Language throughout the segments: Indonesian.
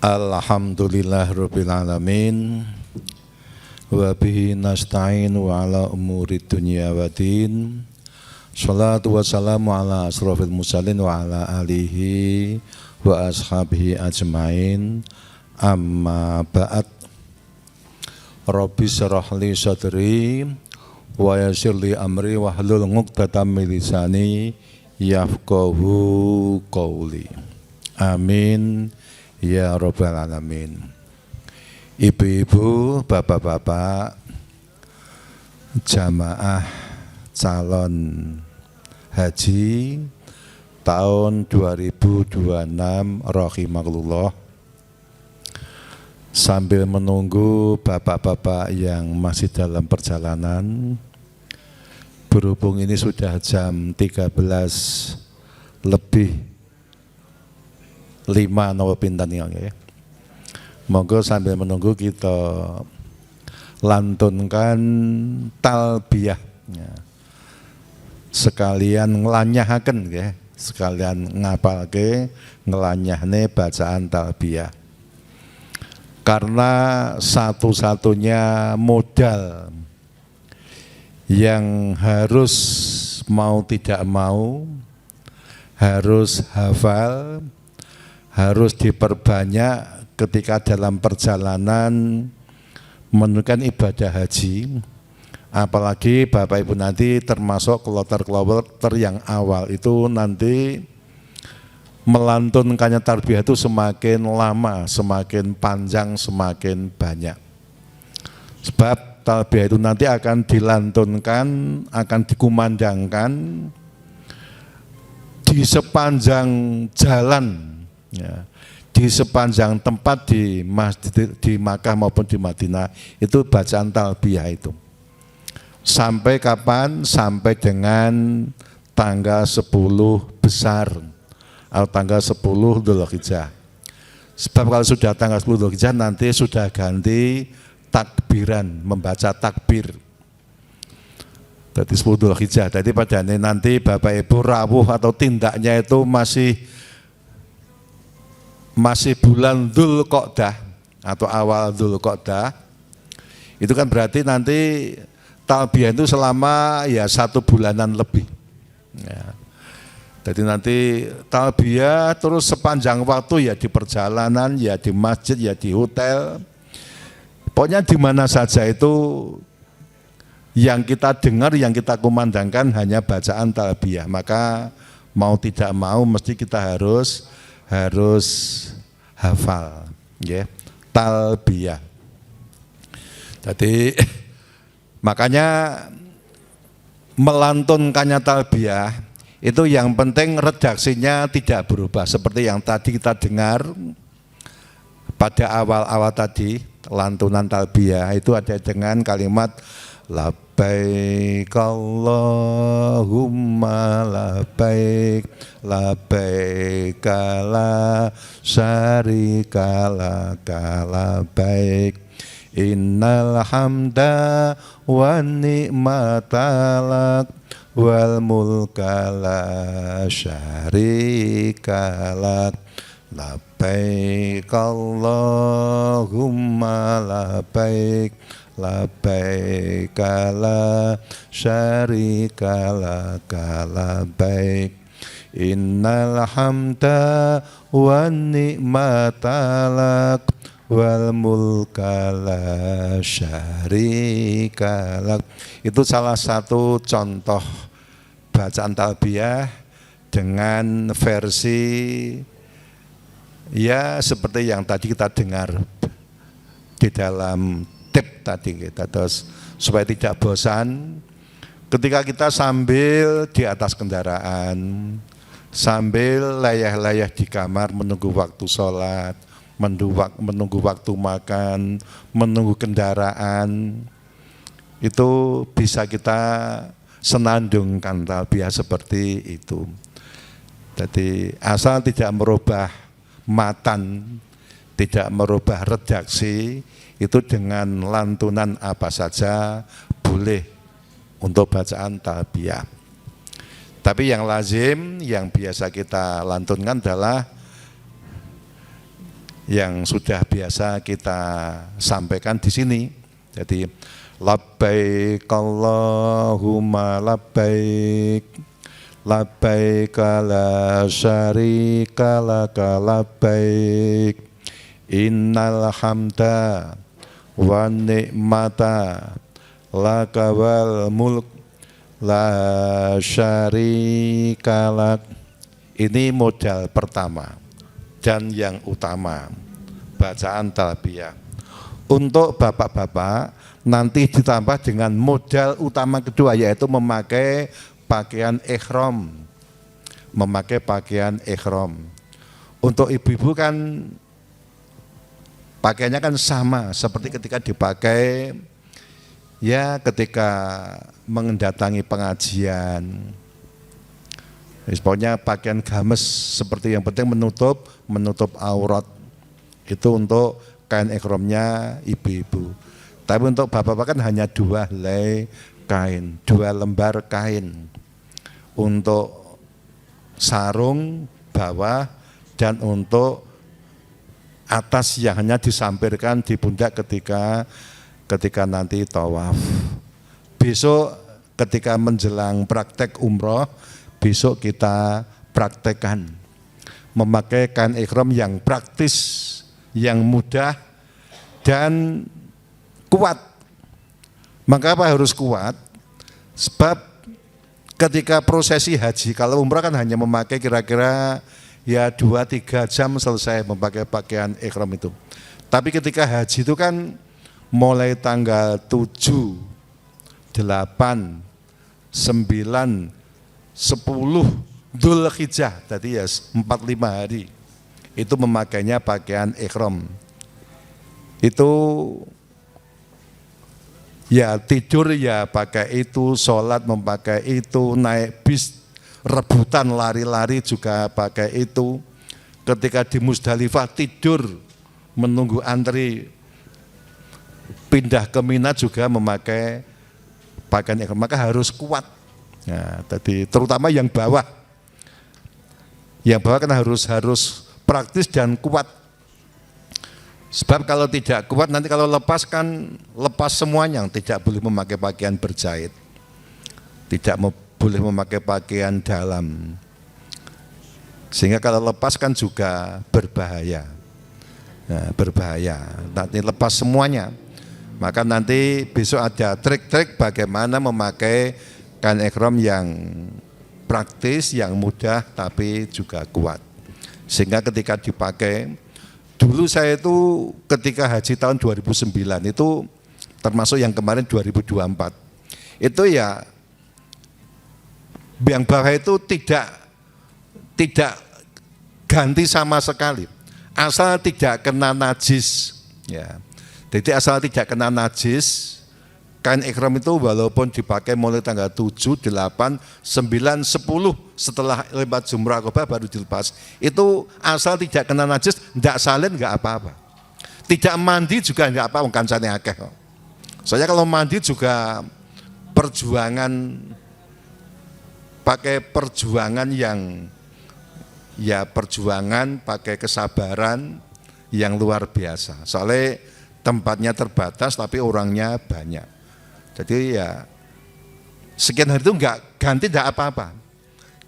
Alhamdulillahirabbil alamin wa bihi nasta'in wa ala umuri dunya waddin. Shalatu wassalamu ala asrofil mursalin wa ala alihi wa ashabihi ajmain. Amma ba'd. Rabbi shrah li sadri wa yassir li amri wahlul 'uqdatam min lisani yafqahu qawli. Amin ya rabbal alamin. Ibu-ibu, bapak-bapak, jamaah calon haji tahun 2026 rahimakumullah. Sambil menunggu bapak-bapak yang masih dalam perjalanan, berhubung ini sudah jam 13 lebih 5 nawa pinten ya. Monggo sambil menunggu kita lantunkan talbiyah. Sekalian ngelanyahaken ya, sekalian ngapalke ngelanyahne bacaan talbiyah. Karena satu-satunya modal yang harus mau tidak mau harus hafal, harus diperbanyak ketika dalam perjalanan menunaikan ibadah haji. Apalagi Bapak Ibu nanti termasuk kloter-kloter yang awal itu nanti melantunkannya tarbiyah itu semakin lama, semakin panjang, semakin banyak. Sebab tarbiyah itu nanti akan dilantunkan, akan dikumandangkan di sepanjang jalan, ya, di sepanjang tempat di masjid, di Makkah maupun di Madinah itu bacaan talbiyah itu. Sampai kapan? Sampai dengan tanggal 10 besar atau tanggal 10 Dzulhijjah. Sebab kalau sudah tanggal 10 Dzulhijjah nanti sudah ganti takbiran, membaca takbir. Jadi 10 Dzulhijjah. Jadi pada nanti Bapak Ibu rawuh atau tindaknya itu masih bulan Dzulqa'dah atau awal Dzulqa'dah. Itu kan berarti nanti talbiyah itu selama ya 1 bulanan lebih. Ya. Jadi nanti talbiyah terus sepanjang waktu ya di perjalanan, ya di masjid, ya di hotel. Pokoknya di mana saja itu yang kita dengar, yang kita kumandangkan hanya bacaan talbiyah. Maka mau tidak mau mesti kita harus hafal, ya, talbiyah. Jadi makanya melantunkannya talbiyah itu yang penting redaksinya tidak berubah seperti yang tadi kita dengar pada awal-awal tadi. Lantunan talbiyah itu ada dengan kalimat labbaik Allahumma labbaik labbaik la syarika laka labbaik innal hamda wan ni'mata lak wal mulka la syarika lak labbaik Allahumma labbaik labbaik la syarika laka labbaik innal hamda wan ni'mata lak wal mulka la syarika lak. Itu salah satu contoh bacaan talbiyah dengan versi ya seperti yang tadi kita dengar di dalam tip tadi kita. Terus supaya tidak bosan ketika kita sambil di atas kendaraan, sambil layah-layah di kamar menunggu waktu sholat, menunggu waktu makan, menunggu kendaraan, itu bisa kita senandungkan talbiyah seperti itu. Jadi asal tidak merubah matan, tidak merubah redaksi, itu dengan lantunan apa saja boleh untuk bacaan talbiyah. Tapi yang lazim, yang biasa kita lantunkan adalah yang sudah biasa kita sampaikan di sini. Jadi labbaik Allahumma labbaik, labbaik la syarika laka labbaik, innal hamda wa ni'mata laka wal mulk la syarika lak. Ini modal pertama dan yang utama, bacaan talbiyah. Untuk bapak-bapak nanti ditambah dengan modal utama kedua, yaitu memakai pakaian ihram. Memakai pakaian ihram. Untuk ibu-ibu kan pakaiannya kan sama seperti ketika dipakai ya ketika mendatangi pengajian. Pokoknya pakaian games seperti yang penting menutup aurat. Itu untuk kain ihramnya ibu-ibu. Tapi untuk bapak-bapak kan hanya 2 helai kain, 2 lembar kain. Untuk sarung bawah dan untuk atas yang hanya disampirkan di pundak ketika nanti tawaf. Besok ketika menjelang praktek umroh, besok kita praktekkan memakai kain ihram yang praktis, yang mudah dan kuat. Maka apa harus kuat? Sebab ketika prosesi haji, kalau umrah kan hanya memakai kira-kira ya 2-3 jam selesai memakai pakaian ihram itu. Tapi ketika haji itu kan mulai tanggal 7, 8, 9, 10 Dzulhijjah, tadi ya 4-5 hari itu memakainya pakaian ihram. Itu ya tidur ya pakai itu, sholat memakai itu, naik bis rebutan lari-lari juga pakai itu. Ketika di Musdalifah tidur menunggu antri pindah ke Mina juga memakai pakaian ihram. Maka harus kuat. Nah, tadi terutama yang bawah kan harus praktis dan kuat. Sebab kalau tidak kuat nanti kalau lepas semuanya, tidak boleh memakai pakaian berjahit, tidak boleh memakai pakaian dalam, sehingga kalau lepas kan juga berbahaya. Nah, berbahaya. Nanti lepas semuanya, maka nanti besok ada trik-trik bagaimana memakai kain ihram yang praktis, yang mudah tapi juga kuat. Sehingga ketika dipakai, dulu saya itu ketika haji tahun 2009 itu termasuk yang kemarin 2024. Itu ya yang bawah itu tidak ganti sama sekali. Asal tidak kena najis ya. Jadi asal tidak kena najis, kain ihram itu walaupun dipakai mulai tanggal 7, 8, 9, 10 setelah lewat Jumrah Aqabah baru dilepas. Itu asal tidak kena najis, tidak salin enggak apa-apa. Tidak mandi juga enggak apa-apa, kancane akeh. Soalnya kalau mandi juga pakai perjuangan yang ya perjuangan pakai kesabaran yang luar biasa. Soalnya tempatnya terbatas tapi orangnya banyak. Jadi ya sekian hari itu enggak ganti enggak apa-apa.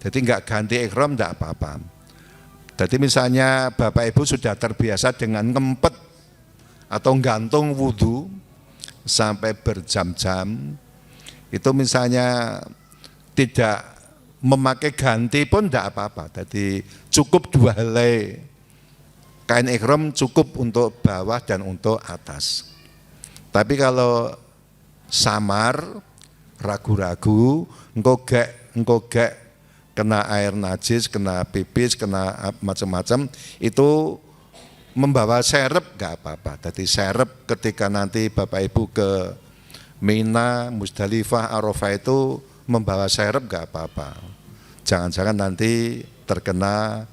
Jadi enggak ganti ihram enggak apa-apa. Jadi misalnya Bapak Ibu sudah terbiasa dengan ngempet atau gantung wudhu sampai berjam-jam, itu misalnya tidak memakai ganti pun enggak apa-apa. Jadi cukup 2 helai kain ihram cukup untuk bawah dan untuk atas. Tapi kalau samar, ragu-ragu, ngogek kena air najis, kena pipis, kena macam-macam, itu membawa serep enggak apa-apa. Jadi serep ketika nanti Bapak Ibu ke Mina, Musdalifah, Arafah itu membawa serep enggak apa-apa. Jangan-jangan nanti terkena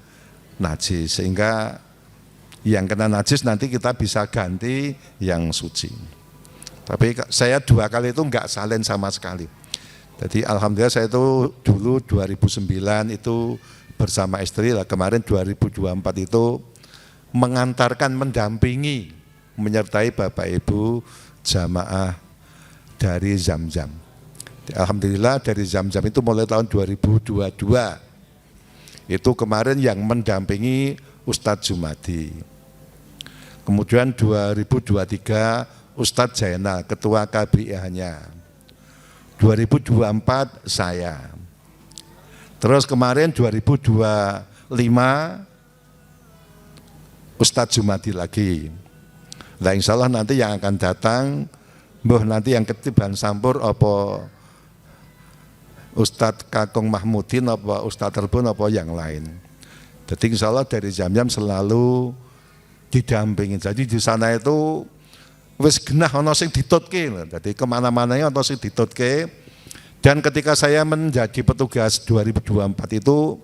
najis, sehingga yang kena najis nanti kita bisa ganti yang suci. Tapi saya 2 kali itu enggak salin sama sekali. Jadi alhamdulillah saya itu dulu 2009 itu bersama istri lah, kemarin 2024 itu mengantarkan, mendampingi, menyertai Bapak Ibu jamaah dari Zamzam. Alhamdulillah dari Zamzam itu mulai tahun 2022. Itu kemarin yang mendampingi Ustadz Jumadi. Kemudian 2023 Ustadz Zainal, ketua KBIH-nya. 2024 saya. Terus kemarin 2025 Ustadz Jumadi lagi. Nah insya Allah nanti yang akan datang, nanti yang ketiban sampur apa Ustadz Kakung Mahmudin apa Ustadz Terbun apa yang lain. Jadi insya Allah dari Zamzam selalu didampingin. Jadi di sana itu wis genah ana sing ditutke. Jadi kemana-mananya ana sing ditutke. Dan ketika saya menjadi petugas 2024 itu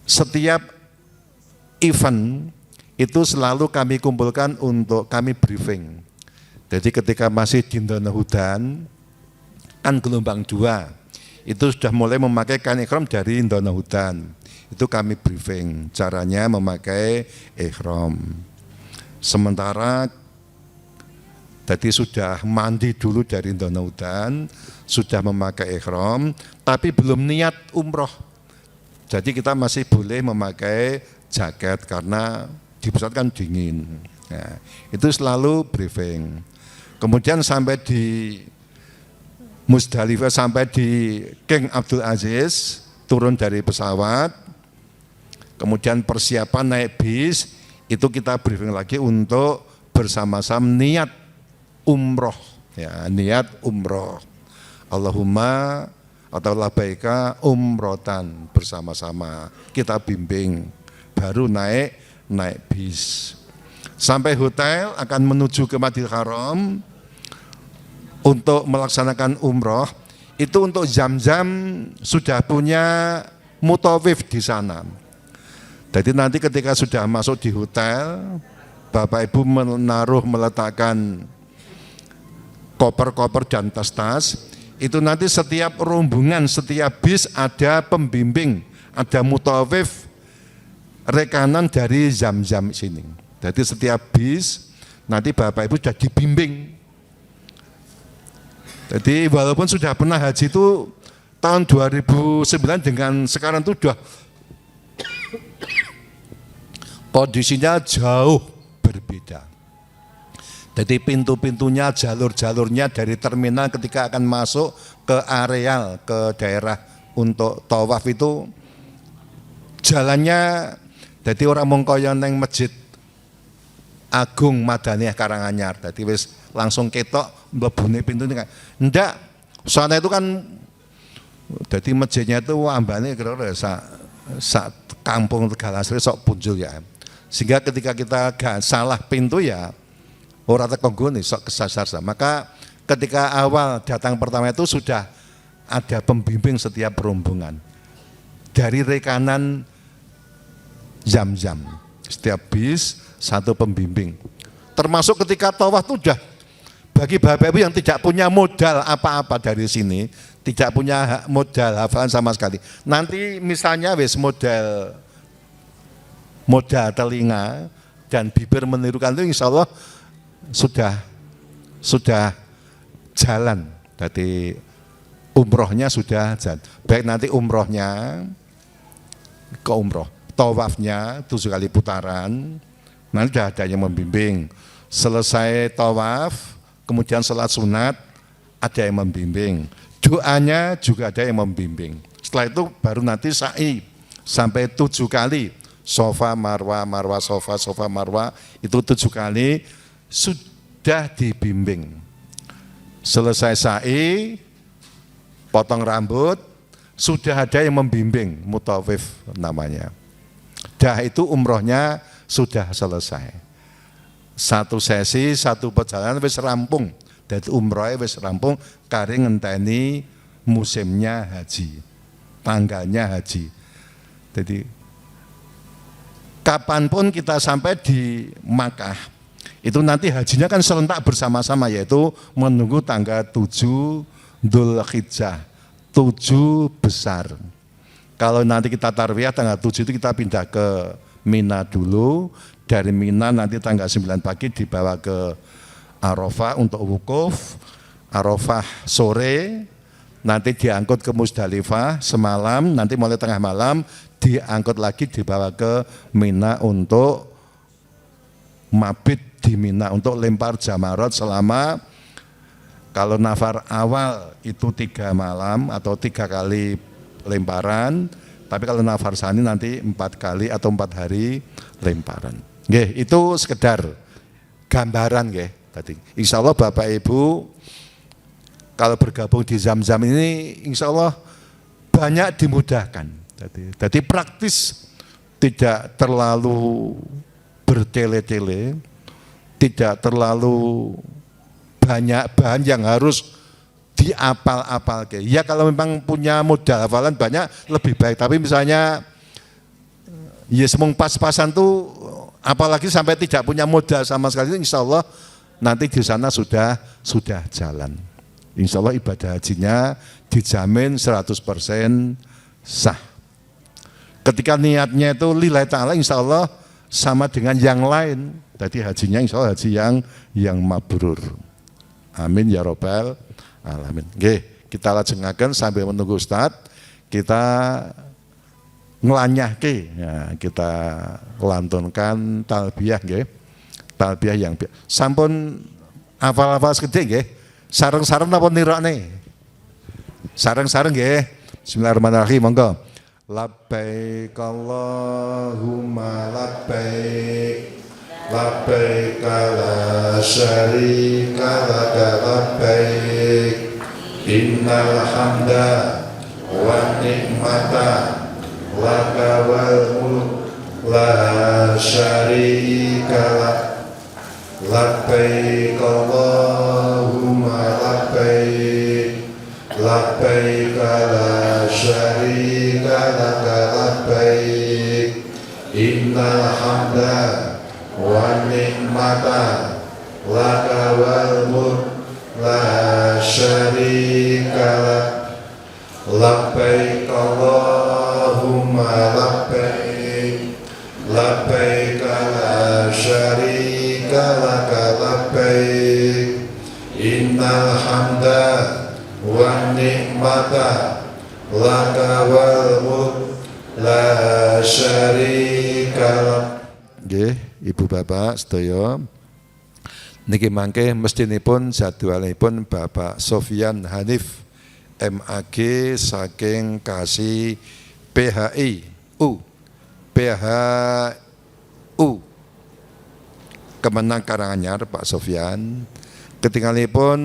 setiap event itu selalu kami kumpulkan untuk kami briefing. Jadi ketika masih di Ndono Hudan, kan gelombang 2, itu sudah mulai memakai kain ihram dari Ndono Hudan. Itu kami briefing caranya memakai ihram. Sementara tadi sudah mandi dulu dari Ndono Hudan, sudah memakai ihram, tapi belum niat umroh. Jadi kita masih boleh memakai jaket karena di pusat kan dingin. Nah, itu selalu briefing. Kemudian sampai di Musdalifah, sampai di King Abdul Aziz, turun dari pesawat, kemudian persiapan naik bis, itu kita briefing lagi untuk bersama-sama niat umroh, ya, niat umroh. Allahumma atau labbaika umrotan, bersama-sama kita bimbing, baru naik bis. Sampai hotel akan menuju ke Masjidil Haram untuk melaksanakan umroh. Itu untuk Zamzam sudah punya mutawif di sana. Jadi nanti ketika sudah masuk di hotel, Bapak Ibu meletakkan koper-koper dan tas-tas. Itu nanti setiap rombongan, setiap bis ada pembimbing, ada mutawif rekanan dari Zamzam sini. Jadi setiap bis nanti Bapak Ibu sudah dibimbing. Jadi walaupun sudah pernah haji itu tahun 2009 dengan sekarang itu sudah kondisinya jauh berbeda. Jadi pintu-pintunya, jalur-jalurnya dari terminal ketika akan masuk ke areal, ke daerah untuk tawaf itu jalannya, jadi orang mengkoyon neng Masjid Agung Madaniyah Karanganyar, jadi wis langsung ketok mlebune pintu ini kan. Ndak, sana itu kan jadi masjidnya itu ambane kira-kira sak kampung Tegalasri sok punjul ya. Sehingga ketika kita gak salah pintu ya ora teko nggone sok kesasar. Maka ketika awal datang pertama itu sudah ada pembimbing setiap rombongan dari rekanan Zamzam. Setiap bis satu pembimbing. Termasuk ketika tawaf itu sudah bagi Bapak Ibu yang tidak punya modal apa-apa dari sini, tidak punya modal hafalan sama sekali. Nanti misalnya wis modal telinga dan bibir menirukan itu insya Allah sudah jalan. Jadi umrohnya sudah jalan. Baik nanti umrohnya ke umroh, tawafnya 7 kali putaran, nanti sudah ada yang membimbing. Selesai tawaf, kemudian sholat sunat, ada yang membimbing. Doanya juga ada yang membimbing. Setelah itu baru nanti sa'i sampai 7 kali. Sofa, marwah, marwah, sofa, sofa, marwah, itu 7 kali sudah dibimbing. Selesai sa'i, potong rambut, sudah ada yang membimbing, mutawif namanya. Dah itu umrohnya sudah selesai. Satu sesi, satu perjalanan wis rampung. Jadi umrohnya wis rampung, kari ngenteni musimnya haji, tanggalnya haji. Jadi kapanpun kita sampai di Makkah, itu nanti hajinya kan serentak bersama-sama, yaitu menunggu tanggal 7 Dzulhijjah, 7 besar. Kalau nanti kita tarwiyah tanggal 7 itu kita pindah ke Mina dulu, dari Mina nanti tanggal 9 pagi dibawa ke Arafah untuk wukuf, Arafah sore, nanti diangkut ke Musdalifah semalam, nanti mulai tengah malam diangkut lagi dibawa ke Mina untuk mabit di Mina, untuk lempar jamarot selama, kalau nafar awal itu 3 malam atau 3 kali lemparan, tapi kalau nafar sani nanti 4 kali atau 4 hari lemparan. Nggih, itu sekedar gambaran nggih tadi. Insya Allah Bapak Ibu kalau bergabung di Zam-Zam ini insya Allah banyak dimudahkan. Jadi praktis, tidak terlalu bertele-tele, tidak terlalu banyak bahan yang harus diapal-apal. Ya kalau memang punya modal hafalan banyak lebih baik, tapi misalnya ya semung pas-pasan tuh, apalagi sampai tidak punya modal sama sekali, insya Allah nanti di sana sudah jalan. Insya Allah ibadah hajinya dijamin 100% sah. Ketika niatnya itu lillahi ta'ala, insya Allah sama dengan yang lain. Jadi hajinya insya Allah haji yang mabrur. Amin ya robbal alamin. Oke, kita lajengaken sambil menunggu Ustadz, kita ngelanyahke, ya, kita lantunkan talbiyah nggih. Talbiyah yang sampun hafal-hafal segede nggih. Sareng-sareng napa nirokne? Sareng-sareng nggih. Bismillahirrahmanirrahim, monggo. Labbaik Allahumma labbaik. Labbaik la syarika laka labbaik. Innal hamda wan ni'mata laka wal mulk la syarika lak. Labbaik Allahumma labbaik. Labbaik la syarika laka labbaik. Innal hamda wan ni'mata laka wal mulk la syarika lak. Labbaik Allahumma labbaik. Labbaik la syarika laka labbaik. Innal hamda wan ni'mata laka wal mulk la syarika lak. Nggih, Ibu Bapak sedaya, niki mangke mestinipun jadwalipun Bapak Sofyan Hanif MAG saking Kasih PHU Kemenang Karanganyar Pak Sofyan. Ketinggalipun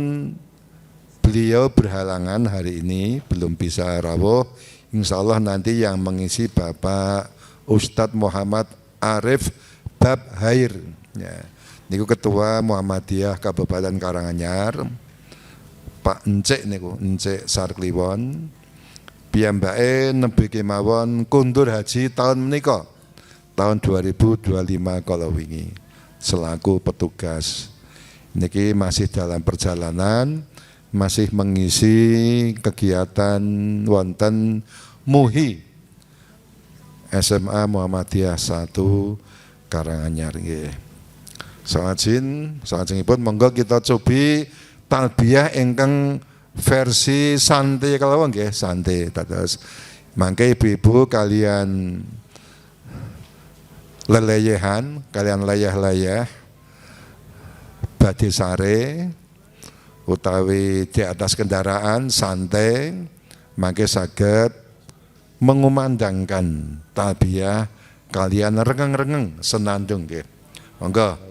beliau berhalangan hari ini belum bisa rawuh. Insya Allah nanti yang mengisi Bapak Ustadz Muhammad Arif Bab Hair, ya. Niku Ketua Muhammadiyah Kabupaten Karanganyar, Pak Encik niku, Encik Sarkliwon. Piyambake nembe kemawon kundur haji tahun menika, tahun 2025 kalau wingi, selaku petugas. Niki masih dalam perjalanan, masih mengisi kegiatan wonten MUHI SMA Muhammadiyah 1 Karanganyar nggih. Salajengipun monggo kita cobi talbiyah ingkang versi santai kalau nggih, santai. Terus mangke ibu-ibu kalian leleyehan, kalian layah-layah badhe sare utawi di atas kendaraan santai, mangke saged mengumandangkan talbiyah kalian rengeng-rengeng senandung nggih. Monggo.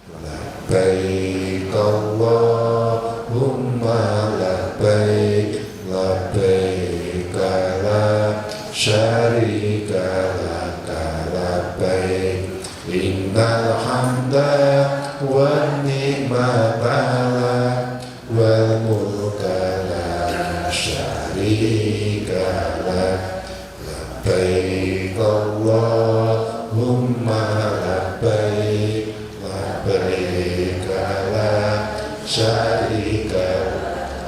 Labbaik Allahumma labbaik. Labbaik la syarika laka labbaik. Innal hamda wan ni'mata wal mulka la syarika lak. Labbaik Allahumma labbaik. Labbaik la syarika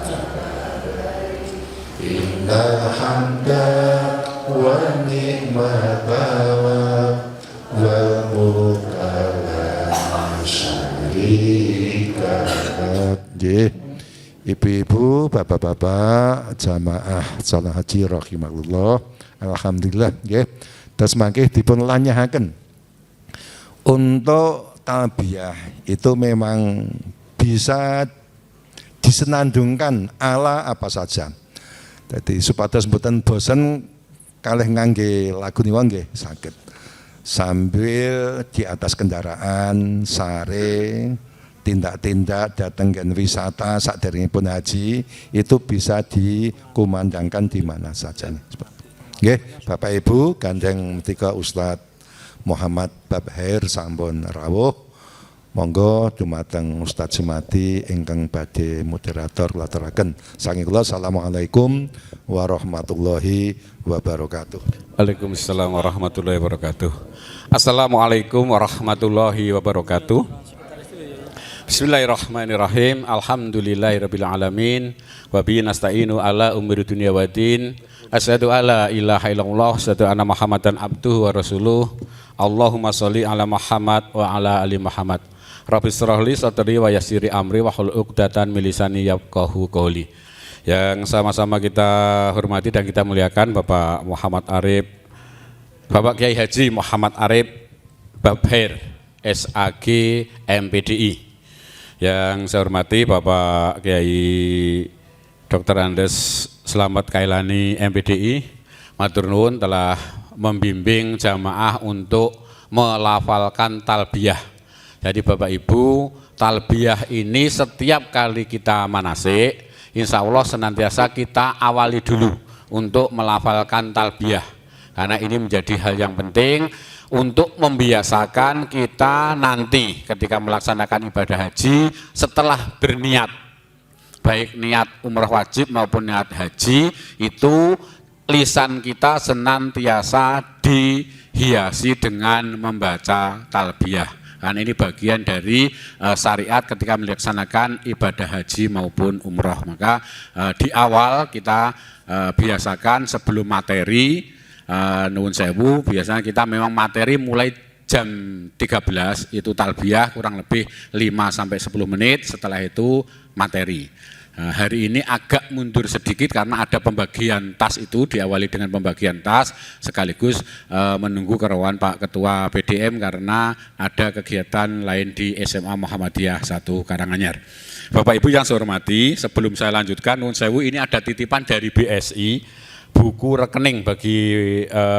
lak. Innal hamda wan ni'mata wal Nggih. Ibu-ibu, bapak-bapak, jamaah calon haji rahimakumullah. Alhamdulillah nggih. Terus mangke dipun lanyahaken. Untuk talbiyah itu memang bisa disenandungkan ala apa saja. Jadi supados mboten bosen kalih ngangge lagu niku nggih saged. Sambil di atas kendaraan, sare, tindak-tindak datang ke wisata sakderengipun haji itu bisa dikumandangkan di mana saja. Nggih, Bapak Ibu gandeng menika Ustadz Muhammad Babhair sampun rawuh. Monggo dumateng Ustadz Sumati ingkang badhe moderator laturaken. Saking kula assalamualaikum warahmatullahi wabarakatuh. Waalaikumsalam warahmatullahi wabarakatuh. Assalamualaikum warahmatullahi wabarakatuh. Bismillahirrahmanirrahim. Alhamdulillahirabbil alamin wa bihi nasta'inu ala umuri dunya waddin. Asyhadu alla ilaha illallah, asyhadu anna Muhammadan abduhu wa rasuluh. Allahumma sholli ala Muhammad wa ala ali Muhammad. Rabbi shrah li sadri wa yassir amri wahlul 'uqdatam min lisani yafqahu qouli. Yang sama-sama kita hormati dan kita muliakan Bapak Muhammad Arif, Bapak Kiai Haji Muhammad Arif Babhair SAG MPDI. Yang saya hormati Bapak Kiai Dr. Andes Slamet Kailani MPDI, matur nuwun telah membimbing jamaah untuk melafalkan talbiyah. Jadi Bapak Ibu, talbiyah ini setiap kali kita manasik, insya Allah senantiasa kita awali dulu untuk melafalkan talbiyah. Karena ini menjadi hal yang penting untuk membiasakan kita nanti ketika melaksanakan ibadah haji setelah berniat. Baik niat umrah wajib maupun niat haji, itu lisan kita senantiasa dihiasi dengan membaca talbiyah. Karena ini bagian dari syariat ketika melaksanakan ibadah haji maupun umrah. Maka di awal kita biasakan sebelum materi, nuwun sewu, biasanya kita memang materi mulai jam 13 itu talbiyah kurang lebih 5-10 menit, setelah itu materi. Hari ini agak mundur sedikit karena ada pembagian tas, itu diawali dengan pembagian tas sekaligus menunggu kerawuan Pak Ketua BDM karena ada kegiatan lain di SMA Muhammadiyah 1 Karanganyar. Bapak Ibu yang saya hormati, sebelum saya lanjutkan, nuwun sewu, ini ada titipan dari BSI, buku rekening bagi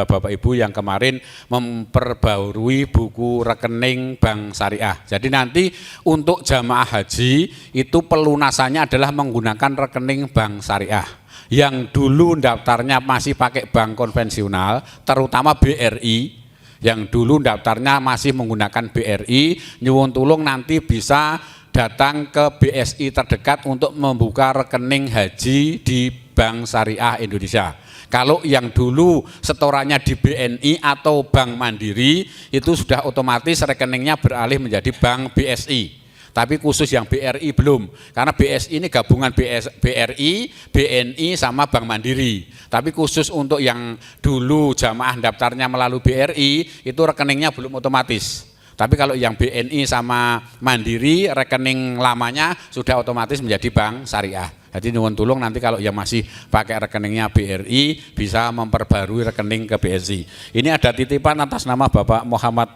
Bapak Ibu yang kemarin memperbarui buku rekening Bank Syariah. Jadi nanti untuk jamaah haji itu pelunasannya adalah menggunakan rekening Bank Syariah. Yang dulu daftarnya masih pakai bank konvensional, terutama BRI, yang dulu daftarnya masih menggunakan BRI, nyuwun tulung nanti bisa datang ke BSI terdekat untuk membuka rekening haji di Bank Syariah Indonesia. Kalau yang dulu setorannya di BNI atau Bank Mandiri, itu sudah otomatis rekeningnya beralih menjadi Bank BSI. Tapi khusus yang BRI belum, karena BSI ini gabungan BRI, BNI sama Bank Mandiri. Tapi khusus untuk yang dulu jamaah daftarnya melalui BRI, itu rekeningnya belum otomatis. Tapi kalau yang BNI sama Mandiri, rekening lamanya sudah otomatis menjadi Bank Syariah. Jadi nyuwun tulung nanti kalau yang masih pakai rekeningnya BRI bisa memperbarui rekening ke BSI. Ini ada titipan atas nama Bapak Muhammad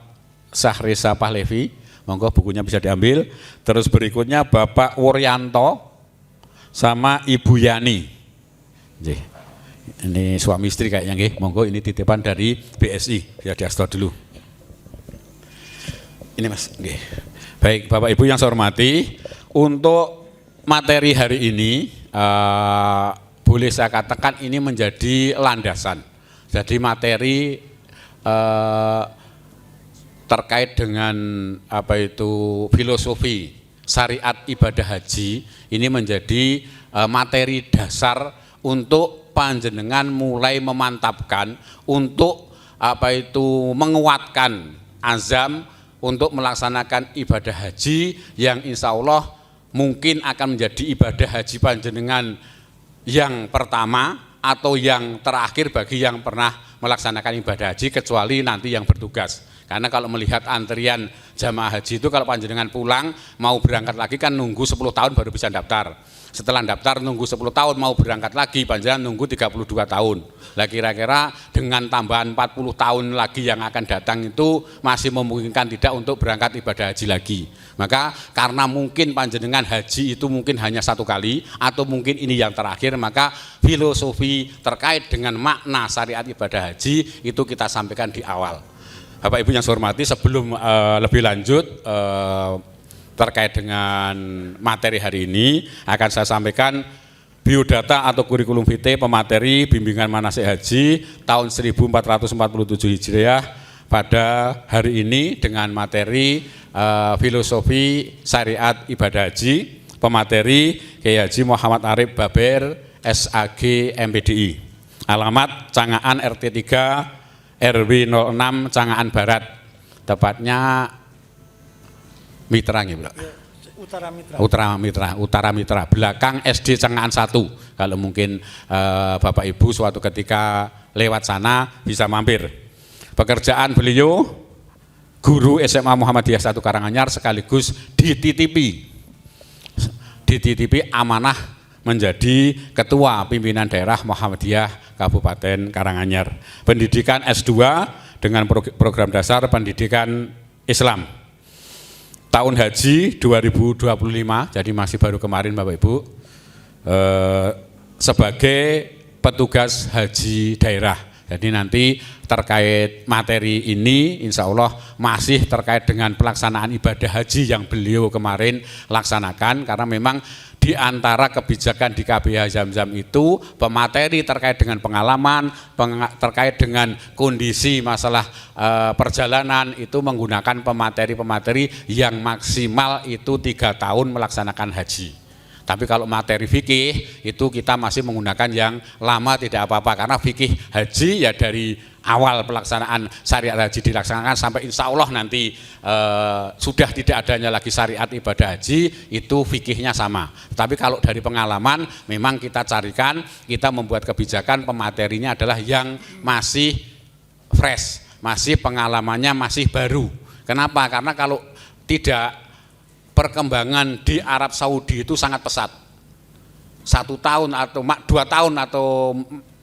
Sahresa Pahlevi. Monggo bukunya bisa diambil. Terus berikutnya Bapak Wuryanto sama Ibu Yani. Ini suami istri kayaknya nggih. Monggo ini titipan dari BSI. Bisa diasto dulu. Ini Mas, nggih. Baik, Bapak Ibu yang saya hormati, untuk materi hari ini boleh saya katakan ini menjadi landasan. Jadi materi terkait dengan apa itu filosofi syariat ibadah haji ini menjadi materi dasar untuk panjenengan mulai memantapkan untuk apa itu menguatkan azam untuk melaksanakan ibadah haji yang insya Allah mungkin akan menjadi ibadah haji panjenengan yang pertama atau yang terakhir bagi yang pernah melaksanakan ibadah haji kecuali nanti yang bertugas. Karena kalau melihat antrian jamaah haji itu kalau panjenengan pulang mau berangkat lagi kan nunggu 10 tahun baru bisa daftar. Setelah daftar nunggu 10 tahun mau berangkat lagi panjenengan nunggu 32 tahun. Lah kira-kira dengan tambahan 40 tahun lagi yang akan datang itu masih memungkinkan tidak untuk berangkat ibadah haji lagi. Maka karena mungkin panjenengan haji itu mungkin hanya satu kali atau mungkin ini yang terakhir, maka filosofi terkait dengan makna syariat ibadah haji itu kita sampaikan di awal. Bapak Ibu yang saya hormati, sebelum lebih lanjut terkait dengan materi hari ini akan saya sampaikan biodata atau kurikulum vitae pemateri bimbingan manasik haji tahun 1447 Hijriah pada hari ini dengan materi filosofi syariat ibadah haji, pemateri Kiai Haji Muhammad Arif Baber SAG MPDI, alamat Cangaan RT 3 RW 06 Cangaan Barat, tepatnya Mitra nggih, Pak. Utara Mitra, belakang SD Cangaan 1. Kalau mungkin Bapak Ibu suatu ketika lewat sana bisa mampir. Pekerjaan beliau guru SMA Muhammadiyah 1 Karanganyar sekaligus dititipi amanah menjadi ketua pimpinan daerah Muhammadiyah Kabupaten Karanganyar. Pendidikan S2 dengan program dasar pendidikan Islam. Tahun haji 2025, jadi masih baru kemarin Bapak Ibu, sebagai petugas haji daerah. Jadi nanti terkait materi ini insya Allah masih terkait dengan pelaksanaan ibadah haji yang beliau kemarin laksanakan, karena memang di antara kebijakan di KBH Zam-Zam itu pemateri terkait dengan pengalaman, terkait dengan kondisi masalah perjalanan itu menggunakan pemateri-pemateri yang maksimal itu 3 tahun melaksanakan haji. Tapi kalau materi fikih itu kita masih menggunakan yang lama tidak apa-apa, karena fikih haji ya dari awal pelaksanaan syariat haji dilaksanakan sampai insya Allah nanti sudah tidak adanya lagi syariat ibadah haji itu fikihnya sama. Tapi kalau dari pengalaman memang kita carikan, kita membuat kebijakan pematerinya adalah yang masih fresh, masih pengalamannya masih baru. Kenapa? Karena kalau tidak, perkembangan di Arab Saudi itu sangat pesat. 1 tahun atau 2 tahun atau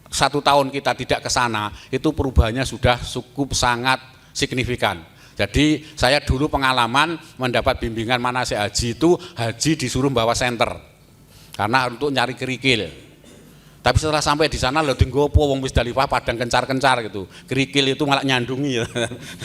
1 tahun kita tidak ke sana, itu perubahannya sudah cukup sangat signifikan. Jadi saya dulu pengalaman mendapat bimbingan manasik haji itu haji disuruh bawa senter karena untuk nyari kerikil. Tapi setelah sampai di sana lho tinggo opo wong Musdalifah padang kencar-kencar gitu. Kerikil itu malah nyandungi ya.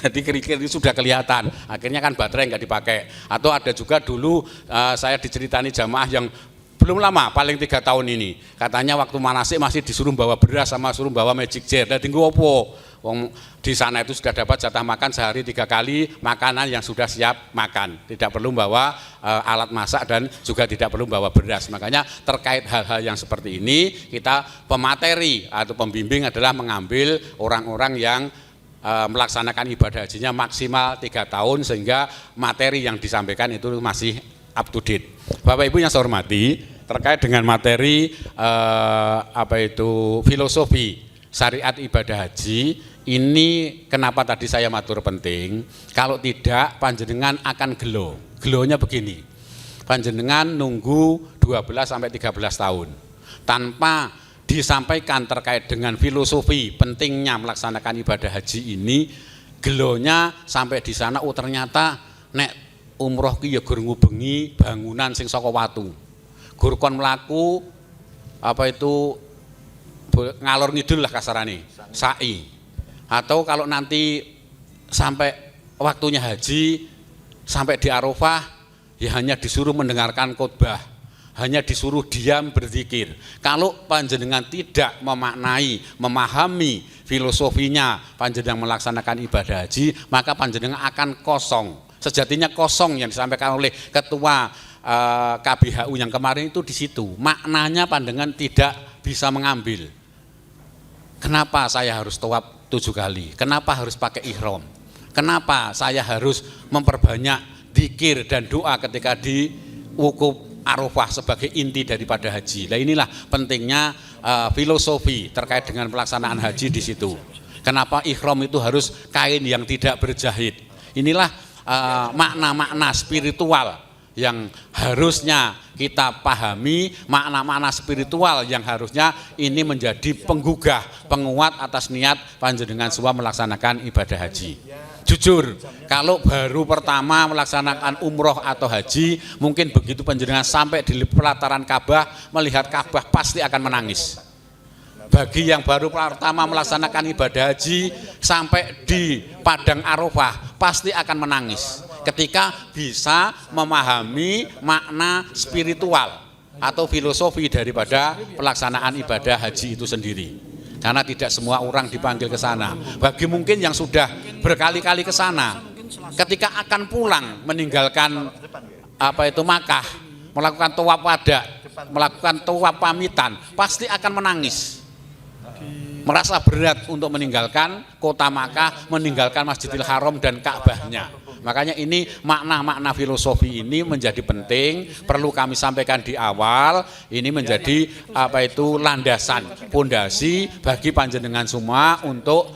Jadi kerikil itu sudah kelihatan. Akhirnya kan baterai nggak dipakai. Atau ada juga dulu saya diceritani jamaah yang belum lama, paling 3 tahun ini. Katanya waktu manasik masih disuruh bawa beras sama suruh bawa magic jar. Dan tinggo opo? Wong di sana itu sudah dapat jatah makan sehari 3 kali makanan yang sudah siap makan, tidak perlu bawa alat masak dan juga tidak perlu bawa beras. Makanya terkait hal-hal yang seperti ini kita pemateri atau pembimbing adalah mengambil orang-orang yang melaksanakan ibadah hajinya maksimal 3 tahun sehingga materi yang disampaikan itu masih up to date. Bapak Ibu yang saya hormati, terkait dengan materi filosofi syariat ibadah haji ini, kenapa tadi saya matur penting? Kalau tidak panjenengan akan gelo. Gelonya begini, panjenengan nunggu 12 sampai 13 tahun tanpa disampaikan terkait dengan filosofi pentingnya melaksanakan ibadah haji ini. Gelonya sampai di sana, oh ternyata nek umroh ki ya gur ngubengi bangunan sing saka watu, gur kon mlaku ngalor ngidul lah kasarane, sa'i. Atau kalau nanti sampai waktunya haji, sampai di Arafah ya hanya disuruh mendengarkan khotbah, hanya disuruh diam berzikir. Kalau panjenengan tidak memaknai, memahami filosofinya panjenengan melaksanakan ibadah haji, maka panjenengan akan kosong. Sejatinya kosong yang disampaikan oleh ketua KBHU yang kemarin itu di situ. Maknanya panjenengan tidak bisa mengambil. Kenapa saya harus tawaf 7 kali? Kenapa harus pakai ihram? Kenapa saya harus memperbanyak dzikir dan doa ketika di wukuf Arafah sebagai inti daripada haji? Nah inilah pentingnya filosofi terkait dengan pelaksanaan haji di situ. Kenapa ihram itu harus kain yang tidak berjahit? Inilah makna-makna spiritual yang harusnya kita pahami, makna-makna spiritual yang harusnya ini menjadi penggugah, penguat atas niat panjenengan semua melaksanakan ibadah haji. Jujur, kalau baru pertama melaksanakan umroh atau haji, mungkin begitu panjenengan sampai di pelataran Ka'bah, melihat Ka'bah pasti akan menangis. Bagi yang baru pertama melaksanakan ibadah haji sampai di Padang Arafah pasti akan menangis ketika bisa memahami makna spiritual atau filosofi daripada pelaksanaan ibadah haji itu sendiri. Karena tidak semua orang dipanggil ke sana. Bagi mungkin yang sudah berkali-kali ke sana, ketika akan pulang meninggalkan Makkah, melakukan tawaf wada, melakukan tawaf pamitan, pasti akan menangis. Merasa berat untuk meninggalkan kota Makkah, meninggalkan Masjidil Haram dan Ka'bahnya. Makanya ini makna-makna filosofi ini menjadi penting, perlu kami sampaikan di awal. Ini menjadi landasan, pondasi bagi panjenengan semua untuk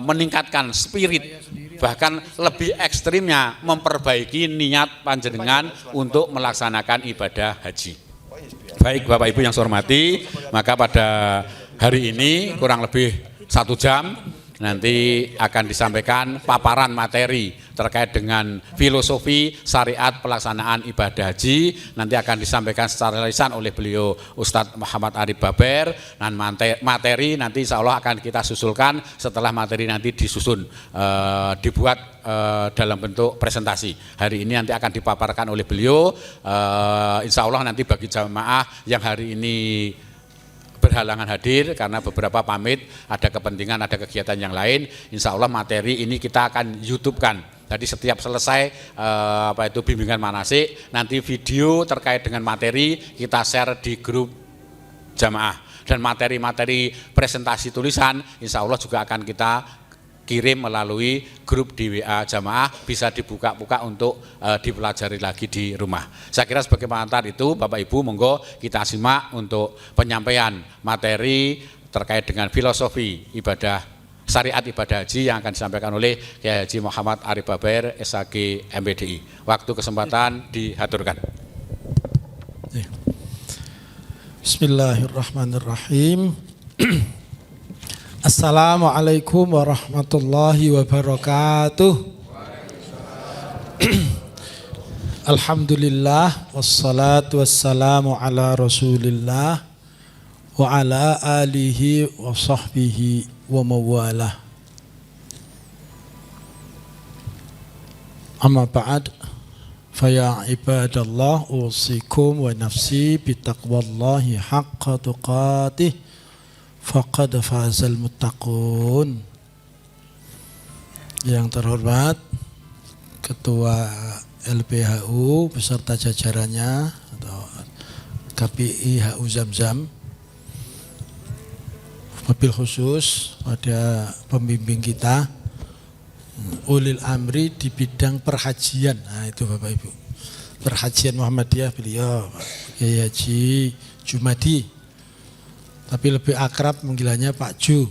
meningkatkan spirit, bahkan lebih ekstrimnya memperbaiki niat panjenengan untuk melaksanakan ibadah haji. Baik Bapak Ibu yang saya hormati, maka pada hari ini kurang lebih 1 jam nanti akan disampaikan paparan materi terkait dengan filosofi syariat pelaksanaan ibadah haji. Nanti akan disampaikan secara lisan oleh beliau Ustadz Muhammad Arif Baber, dan materi nanti insya Allah akan kita susulkan setelah materi nanti disusun, dibuat dalam bentuk presentasi. Hari ini nanti akan dipaparkan oleh beliau, insya Allah nanti bagi jamaah yang hari ini berhalangan hadir karena beberapa pamit, ada kepentingan, ada kegiatan yang lain, insya Allah materi ini kita akan YouTube-kan. Jadi setiap selesai bimbingan manasik, nanti video terkait dengan materi kita share di grup jamaah, dan materi-materi presentasi tulisan insya Allah juga akan kita kirim melalui grup di WA jamaah, bisa dibuka-buka untuk dipelajari lagi di rumah. Saya kira sebagai pengantar itu Bapak Ibu monggo kita simak untuk penyampaian materi terkait dengan filosofi ibadah syariat ibadah haji yang akan disampaikan oleh Kiai Haji Muhammad Arif Baber SHG MPDI. Waktu kesempatan dihaturkan. Bismillahirrahmanirrahim. Assalamualaikum warahmatullahi wabarakatuh. Alhamdulillah wassalatu wassalamu ala Rasulillah wa ala alihi wa sahbihi wa mawalah. Amma ba'd, faya ibadallah usikum wa nafsi bitaqwallahi haqqa tuqatih faqad fazal muttaqun. Yang terhormat Ketua LPHU beserta jajarannya atau KPI HU Zamzam, mobil khusus pada pembimbing kita ulil amri di bidang perhajian. Nah itu Bapak Ibu, perhajian Muhammadiyah beliau Kiai Haji Jumadi, tapi lebih akrab menggilannya Pak Ju.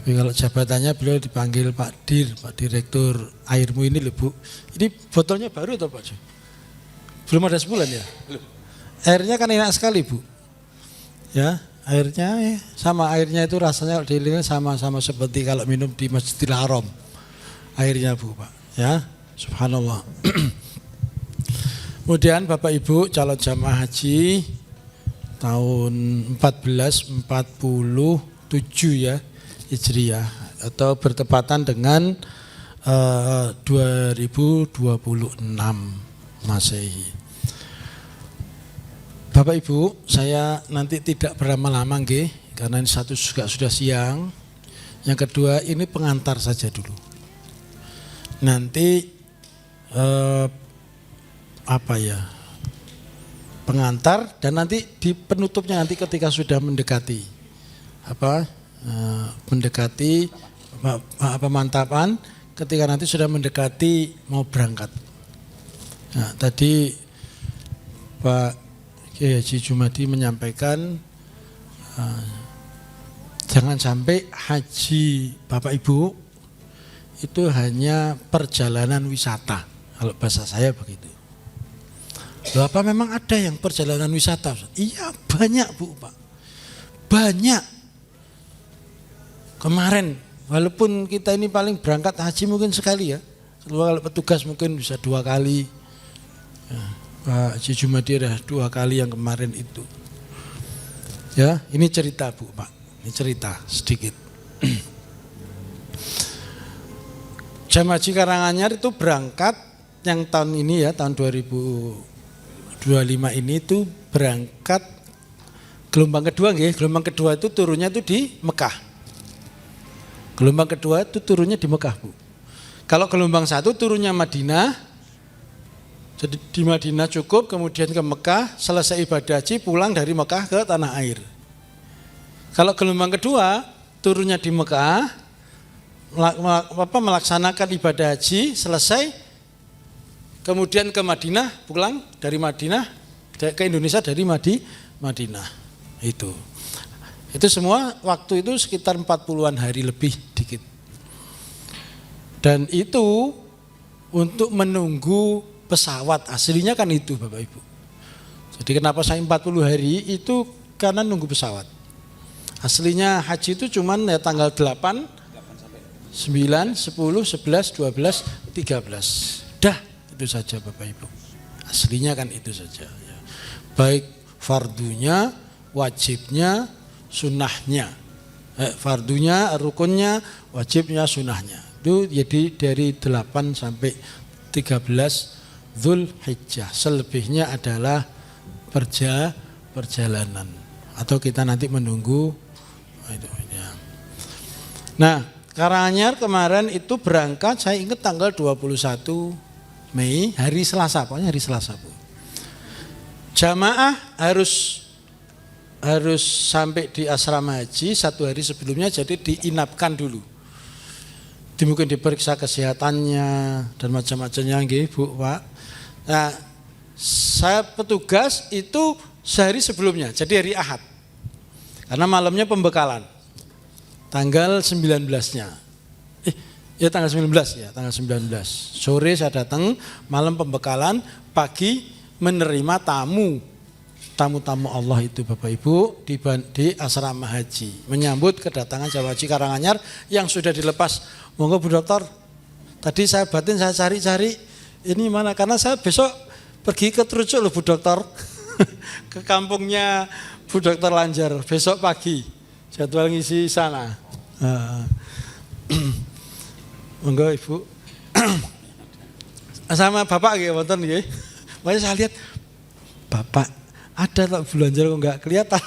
Tapi kalau jabatannya beliau dipanggil Pak Dir, Pak Direktur Airmu ini loh Bu. Ini botolnya baru atau Pak Ju? Belum ada sebulan ya? Belum. Airnya kan enak sekali Bu. Ya, airnya sama, airnya itu rasanya dilihat sama-sama seperti kalau minum di Masjidil Haram. Airnya Bu Pak. Ya, subhanallah. Kemudian Bapak Ibu calon jamaah haji tahun 1447 ya Hijriah, atau bertepatan dengan 2026 Masehi. Bapak Ibu, saya nanti tidak berlama-lama nggih, karena ini satu juga sudah siang. Yang kedua ini pengantar saja dulu. Nanti pengantar, dan nanti di penutupnya nanti ketika sudah mendekati pemantapan, ketika nanti sudah mendekati mau berangkat. Nah, tadi Pak Kiai Haji Jumadi menyampaikan Jangan sampai haji Bapak Ibu itu hanya perjalanan wisata. Kalau bahasa saya begitu. Loh, apa memang ada yang perjalanan wisata? Iya, banyak Bu, Pak. Banyak. Kemarin, walaupun kita ini paling berangkat haji mungkin sekali ya. Kalau petugas mungkin bisa 2 kali. Ya, Pak Haji Jumadi ada 2 kali yang kemarin itu. Ya, ini cerita Bu, Pak. Ini cerita sedikit. Jamaah Haji Karanganyar itu berangkat yang tahun ini ya, tahun 2025 ini itu berangkat gelombang kedua nggih. Gelombang kedua itu turunnya itu di Mekah. Gelombang kedua itu turunnya di Mekah, Bu. Kalau gelombang 1 turunnya Madinah. Jadi di Madinah cukup, kemudian ke Mekah, selesai ibadah haji pulang dari Mekah ke tanah air. Kalau gelombang kedua turunnya di Mekah, melaksanakan ibadah haji selesai, kemudian ke Madinah, pulang dari Madinah ke Indonesia dari Madinah. Itu semua waktu itu sekitar 40-an hari lebih dikit. Dan itu untuk menunggu pesawat, aslinya kan itu Bapak Ibu. Jadi kenapa saya 40 hari itu karena nunggu pesawat. Aslinya haji itu cuman ya tanggal 8, 9, 10, 11, 12, 13. Dah itu saja Bapak Ibu. Aslinya kan itu saja ya. Baik fardunya, wajibnya, sunnahnya. Fardunya, rukunnya, wajibnya, sunnahnya. Itu jadi dari 8 sampai 13 Dzulhijjah. Selebihnya adalah perjalanan. Atau kita nanti menunggu itu ya. Nah, Karanganyar kemarin itu berangkat, saya ingat tanggal 21 Mei, hari Selasa, pokoknya hari Selasa Bu. Jamaah harus sampai di asrama haji 1 hari sebelumnya, jadi diinapkan dulu. Mungkin diperiksa kesehatannya dan macam-macamnya nggih Bu, Pak. Nah, saya petugas itu sehari sebelumnya, jadi hari Ahad. Karena malamnya pembekalan. Tanggal 19-nya. Ya tanggal 19 ya, tanggal 19. Sore saya datang, malam pembekalan, pagi menerima tamu-tamu Allah itu Bapak Ibu di asrama haji. Menyambut kedatangan jamaah haji Karanganyar yang sudah dilepas. Monggo Bu Dokter. Tadi saya batin, saya cari-cari ini mana, karena saya besok pergi ke Trucuk loh Bu Dokter. Ke kampungnya Bu Dokter Lanjar besok pagi. Jadwal ngisi sana. Monggo Ibu. Sama Bapak nggih wonten nggih. Makanya saya lihat Bapak ada tak Lanjar kok enggak kelihatan.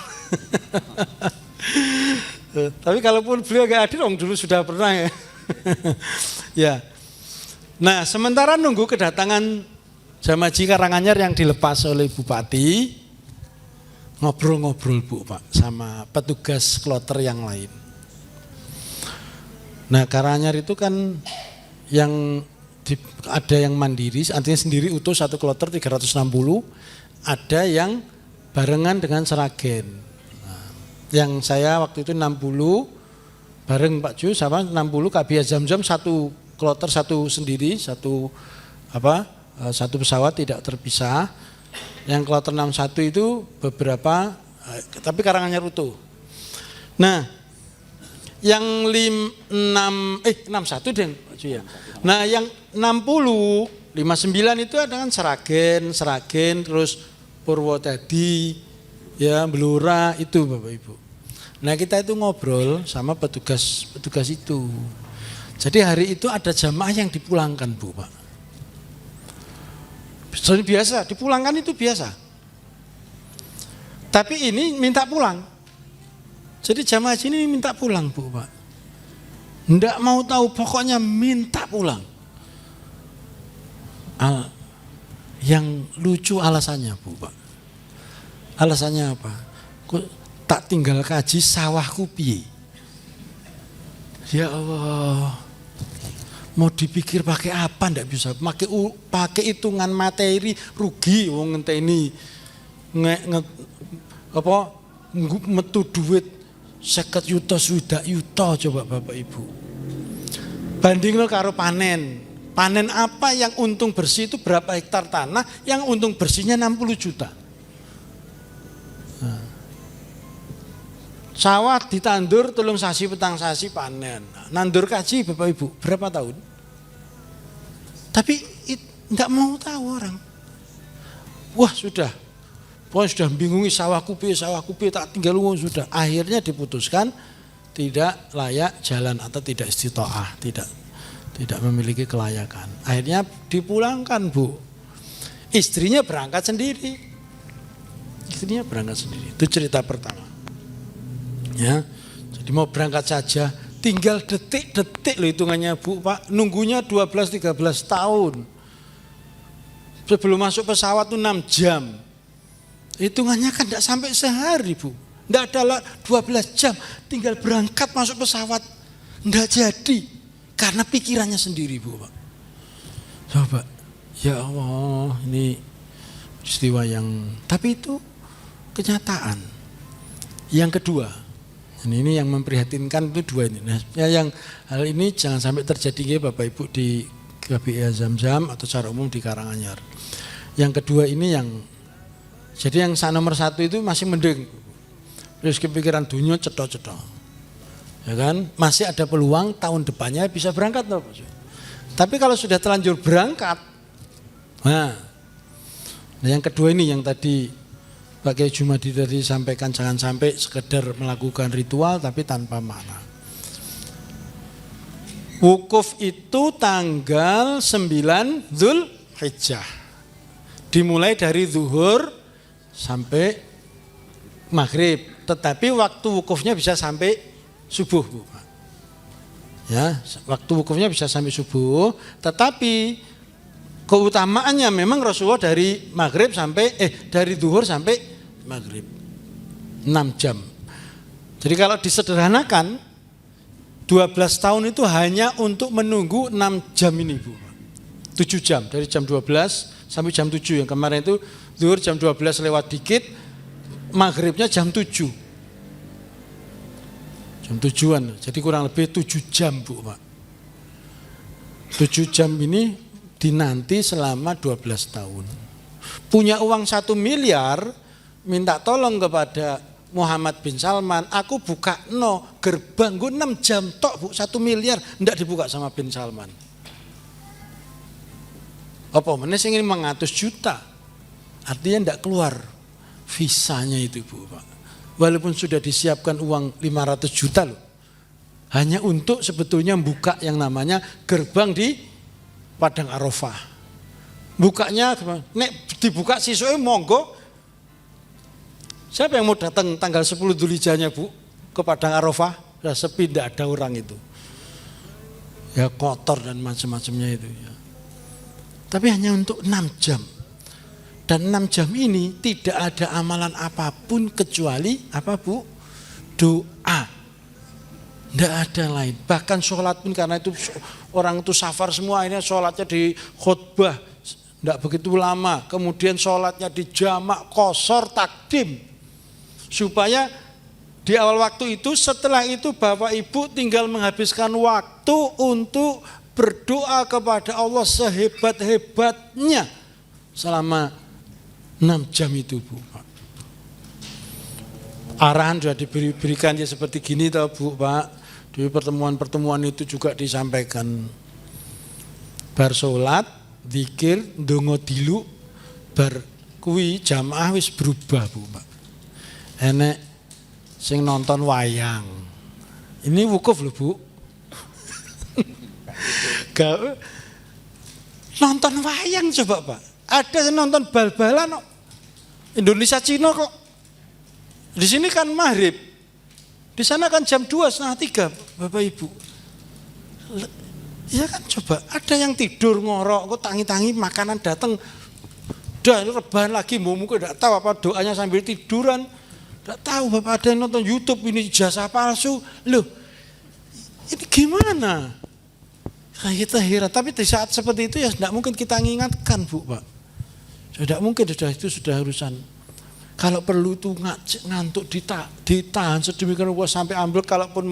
Tapi kalaupun beliau enggak hadir, dulu sudah pernah ya. Ya. Nah, sementara nunggu kedatangan jamaah haji Karanganyar yang dilepas oleh Bupati, ngobrol-ngobrol Bu Pak sama petugas kloter yang lain. Nah, Karanganyar itu kan yang ada yang mandiri, artinya sendiri utuh satu kloter 360, ada yang barengan dengan Seragen. Nah, yang saya waktu itu 60 bareng Pak Ju sama 60 Kabia Zamzam, satu kloter, satu sendiri, satu pesawat tidak terpisah. Yang kloter 61 itu beberapa, tapi Karanganyar utuh. Nah, yang 61 deh Pak Ju ya. Nah, yang 60, 59 itu ada kan Seragen, terus Purwodadi, ya Blora itu Bapak Ibu. Nah, kita itu ngobrol sama petugas itu. Jadi hari itu ada jamaah yang dipulangkan Bu Pak. Biasa, dipulangkan itu biasa. Tapi ini minta pulang. Jadi jamaah haji ini minta pulang Bu Pak. Enggak mau tahu, pokoknya minta pulang. Yang lucu alasannya Bu Pak. Alasannya apa? Tak tinggal kaji sawahku piye. Ya Allah. Mau dipikir pakai apa ndak bisa. Pakai hitungan materi rugi wong ngenteni metu duit 50 yuta, swidak yuta coba Bapak Ibu. Bandingno karo panen. Panen apa yang untung bersih itu berapa hektar tanah, yang untung bersihnya 60 juta. Nah. Sawah ditandur telung sasi petang sasi panen. Nandur kaji Bapak Ibu berapa tahun? Tapi enggak mau tahu orang. Wah sudah, pokoknya sudah bingungi sawahku piye tak tinggal uang sudah. Akhirnya diputuskan tidak layak jalan atau tidak istitoah, tidak memiliki kelayakan. Akhirnya dipulangkan Bu. Istrinya berangkat sendiri. Itu cerita pertama. Ya, jadi mau berangkat saja, tinggal detik-detik loh hitungannya Bu Pak. Nunggunya 12-13 tahun. Sebelum masuk pesawat itu 6 jam. Hitungannya kan tidak sampai sehari Bu. Tidak ada 12 jam, tinggal berangkat masuk pesawat. Tidak jadi. Karena pikirannya sendiri Bu Pak. Coba, ya Allah ini peristiwa yang, tapi itu kenyataan. Yang kedua, ini yang memprihatinkan itu dua ini. Nah, yang hal ini jangan sampai terjadi Bapak Ibu di KBI Zam-Zam atau secara umum di Karanganyar. Yang kedua ini yang, jadi yang nomor 1 itu masih mending. Terus kepikiran dunia cetok-cetok. Ya kan, masih ada peluang tahun depannya bisa berangkat loh. Tapi kalau sudah terlanjur berangkat, nah yang kedua ini yang tadi Pak Kiai Jumadi tadi sampaikan, jangan sampai sekedar melakukan ritual tapi tanpa makna. Wukuf itu tanggal 9 Dzulhijjah, dimulai dari zuhur sampai maghrib, tetapi waktu wukufnya bisa sampai subuh Bu. Ya, waktu wukufnya bisa sampai subuh, tetapi keutamaannya memang Rasulullah dari maghrib sampai dari zuhur sampai maghrib 6 jam. Jadi kalau disederhanakan 12 tahun itu hanya untuk menunggu 6 jam ini Bu. 7 jam dari jam 12 sampai jam 7, yang kemarin itu zuhur jam 12 lewat dikit, maghribnya jam 7. Jam 7-an, jadi kurang lebih 7 jam Bu Pak. 7 jam ini dinanti selama 12 tahun. Punya uang 1 miliar, minta tolong kepada Muhammad bin Salman, aku buka gerbang gue 6 jam tok Bu, 1 miliar enggak dibuka sama bin Salman. Apa mana sing ini 100 juta, artinya enggak keluar visanya itu Bu Pak. Walaupun sudah disiapkan uang 500 juta loh, hanya untuk sebetulnya membuka yang namanya gerbang di Padang Arafah. Bukanya, nek dibuka siswa monggo. Siapa yang mau datang tanggal 10 Dzulhijjahnya Bu ke Padang Arafah? Sudah sepi, tidak ada orang itu. Ya kotor dan macam-macamnya itu ya. Tapi hanya untuk 6 jam. Dan 6 jam ini tidak ada amalan apapun kecuali apa Bu? Doa. Tidak ada lain. Bahkan sholat pun karena itu orang itu safar semua, ini sholatnya di khutbah tidak begitu lama. Kemudian sholatnya di jamak qashar takdim. Supaya di awal waktu itu, setelah itu Bapak Ibu tinggal menghabiskan waktu untuk berdoa kepada Allah sehebat-hebatnya selama 6 jam itu Bu Pak. Arahan sudah diberikan ya seperti gini toh Bu Pak. Di pertemuan-pertemuan itu juga disampaikan. Bar sholat, zikir, ndonga dilu, bar kuwi jamaah wis berubah Bu Pak. Enek sing nonton wayang. Ini wukuf lho Bu. Nonton wayang coba Pak. Ada yang nonton bal-balan Indonesia Cina kok. Di sini kan maghrib. Di sana kan jam 2:30 Bapak Ibu. Ya kan coba, ada yang tidur ngorok kok tangi-tangi makanan datang. Udah rebahan lagi mungkin enggak tahu apa doanya sambil tiduran. Enggak tahu Bapak, ada yang nonton YouTube ini ijazah palsu. Loh. Ini gimana? Kita heran, tapi di saat seperti itu ya tidak mungkin kita mengingatkan Bu Pak. Tidak mungkin, itu sudah urusan. Kalau perlu itu ngantuk ditahan sedemikian rupa sampai amblek. Kalaupun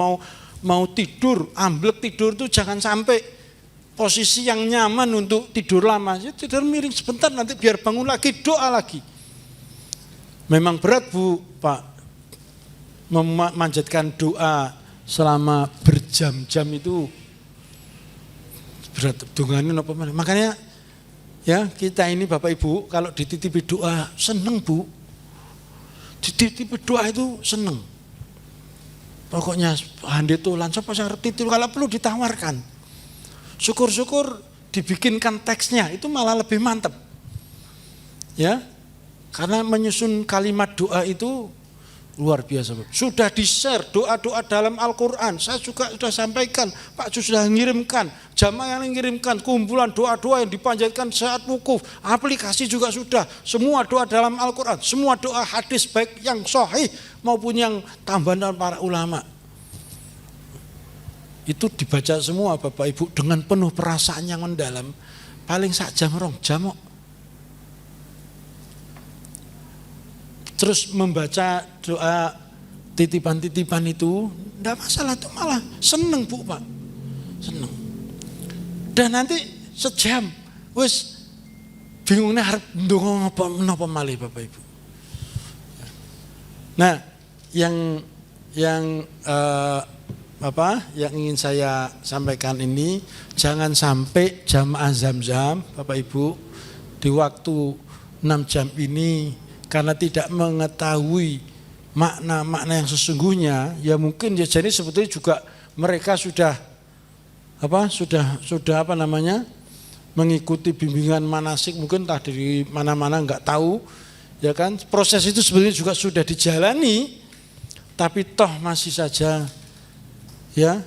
mau tidur, amblek tidur itu jangan sampai posisi yang nyaman untuk tidur lama. Ya, tidur miring sebentar nanti biar bangun lagi, doa lagi. Memang berat Bu, Pak, memanjatkan doa selama berjam-jam itu berat. Dungannya apa mana? Makanya ya kita ini Bapak Ibu kalau dititipi doa seneng Bu. Dititipi doa itu seneng. Pokoknya hande tulan sapa sing arep titip kalau perlu ditawarkan. Syukur-syukur dibikinkan teksnya itu malah lebih mantap. Ya. Karena menyusun kalimat doa itu luar biasa. Sudah di-share doa-doa dalam Al-Qur'an. Saya juga sudah sampaikan, Pak Jus sudah mengirimkan, jamaah yang mengirimkan kumpulan doa-doa yang dipanjatkan saat wukuf. Aplikasi juga sudah. Semua doa dalam Al-Qur'an, semua doa hadis baik yang sahih maupun yang tambahan para ulama. Itu dibaca semua Bapak Ibu dengan penuh perasaan yang mendalam. Paling sak jam 2 jam kok. Terus membaca doa titipan-titipan itu enggak masalah, itu malah seneng Bu, Pak. Seneng. Dan nanti sejam wis bingungnya harap ndonga napa malih Bapak Ibu. Nah, yang ingin saya sampaikan ini, jangan sampai jamaah Zam-Zam Bapak Ibu di waktu 6 jam ini karena tidak mengetahui makna-makna yang sesungguhnya, ya mungkin ya jadi sebetulnya juga mereka sudah mengikuti bimbingan manasik, mungkin entah dari mana-mana enggak tahu, ya kan. Proses itu sebenarnya juga sudah dijalani, tapi toh masih saja ya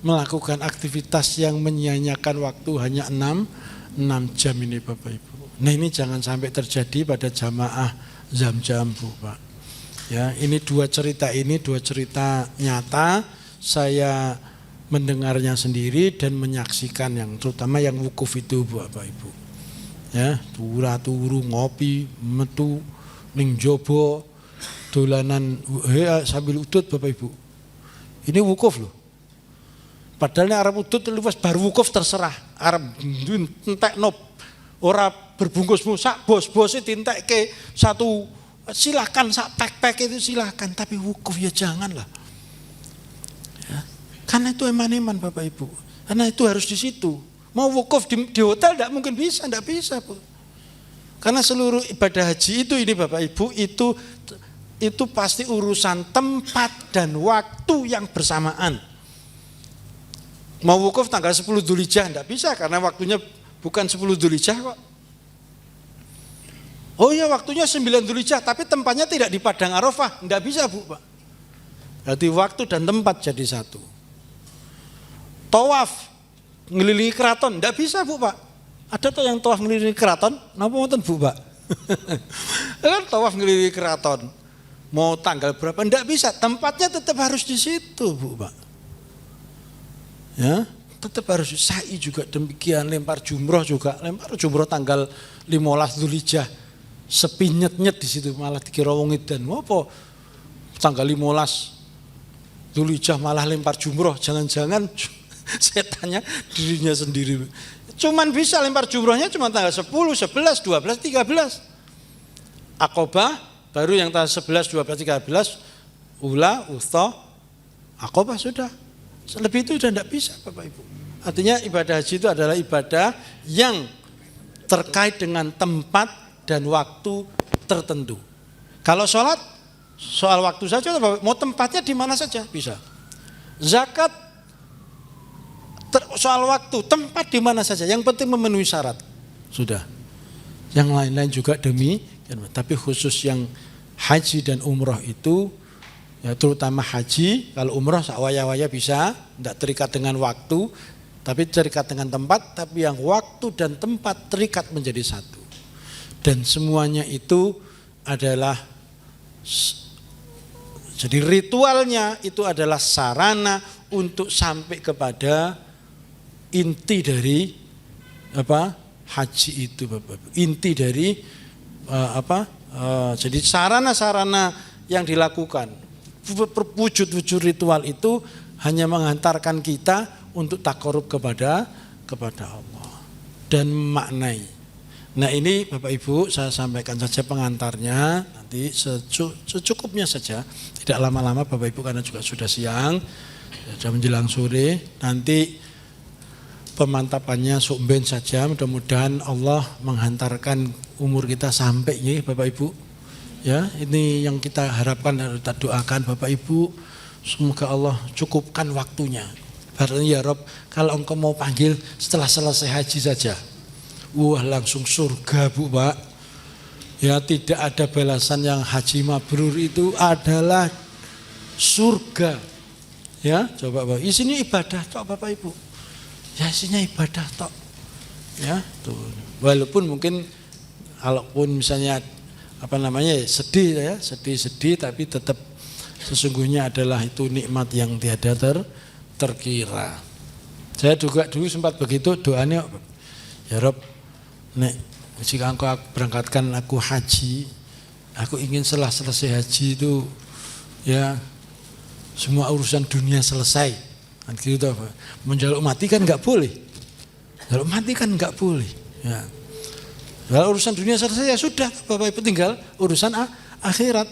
melakukan aktivitas yang menyia-nyiakan waktu hanya 6 jam ini Bapak Ibu. Nah ini jangan sampai terjadi pada jamaah Zam-Zam Bu, Pak. Ya, ini dua cerita nyata, saya mendengarnya sendiri dan menyaksikan yang terutama yang wukuf itu Bapak Ibu. Ya, turu ngopi, metu ning jobo dolanan sambil udut Bapak Ibu. Ini wukuf loh. Padahal ini Arab udut luwes bar wukuf terserah. Arab entekno ora berbungkus sak bos-bose dintekke satu, silakan sak pek-pek itu silakan, tapi wukuf ya janganlah. Ya. Karena itu eman-eman Bapak Ibu. Karena itu harus di situ. Mau wukuf di hotel enggak mungkin bisa, enggak bisa, Bu. Karena seluruh ibadah haji itu ini Bapak Ibu itu pasti urusan tempat dan waktu yang bersamaan. Mau wukuf tanggal 10 Dzulhijjah enggak bisa karena waktunya bukan 10 Dzulhijjah kok. Oh iya waktunya 9 Dzulhijjah tapi tempatnya tidak di Padang Arafah, enggak bisa Bu, Pak. Berarti waktu dan tempat jadi satu. Tawaf ngelilingi keraton, enggak bisa Bu, Pak. Ada tuh yang tawaf ngelilingi keraton, napa mboten Bu, Pak? Kan tawaf ngelilingi keraton. Mau tanggal berapa enggak bisa, tempatnya tetap harus di situ Bu, Pak. Ya, tetap harus sa'i juga demikian, lempar jumroh tanggal 15 Dzulhijjah. Sepi nyet-nyet di situ malah dikira wong edan. Apa tanggal 15 Dzulhijjah malah lempar jumroh, jangan-jangan setannya dirinya sendiri. Cuman bisa lempar jumrohnya cuma tanggal 10, 11, 12, 13. Aqobah baru yang tanggal 11, 12, 13 ula, usta, Aqobah sudah. Lebih itu sudah tidak bisa Bapak Ibu. Artinya ibadah haji itu adalah ibadah yang terkait dengan tempat dan waktu tertentu. Kalau sholat, soal waktu saja, mau tempatnya di mana saja bisa. Zakat, soal waktu, tempat di mana saja. Yang penting memenuhi syarat. Sudah. Yang lain-lain juga tapi khusus yang haji dan umroh itu, ya terutama haji, kalau umroh sawaya-waya bisa, tidak terikat dengan waktu, tapi terikat dengan tempat, tapi yang waktu dan tempat terikat menjadi satu. Dan semuanya itu adalah, jadi ritualnya itu adalah sarana untuk sampai kepada inti dari haji itu Bapak. Inti dari Jadi sarana-sarana yang dilakukan, wujud-wujud ritual itu hanya menghantarkan kita untuk takarub kepada Allah dan maknai. Nah ini Bapak Ibu saya sampaikan saja pengantarnya, nanti secukupnya saja, tidak lama-lama Bapak Ibu karena juga sudah siang, sudah menjelang sore, nanti pemantapannya sumben saja, mudah-mudahan Allah menghantarkan umur kita sampai ya Bapak Ibu. Ya, ini yang kita harapkan dan kita doakan Bapak Ibu, semoga Allah cukupkan waktunya. Berarti ya Rob, kalau engkau mau panggil setelah selesai haji saja. Wah langsung surga Bu Pak. Ya tidak ada balasan yang haji mabrur itu adalah surga. Ya coba Bapak, isinya ibadah tok Bapak Ibu. Ya isinya ibadah tok. Ya tuh. Walaupun mungkin kalaupun misalnya sedih ya, sedih tapi tetap sesungguhnya adalah itu nikmat yang tiada terkira. Saya juga dulu sempat begitu doanya, ya Rob, nek jika engkau berangkatkan aku haji, aku ingin setelah selesai haji itu ya semua urusan dunia selesai. Kan gitu apa? Menjaluk mati kan nggak boleh. Menjaluk mati kan nggak boleh. Ya. Kalau urusan dunia selesai ya sudah, Bapak Ibu tinggal urusan akhirat.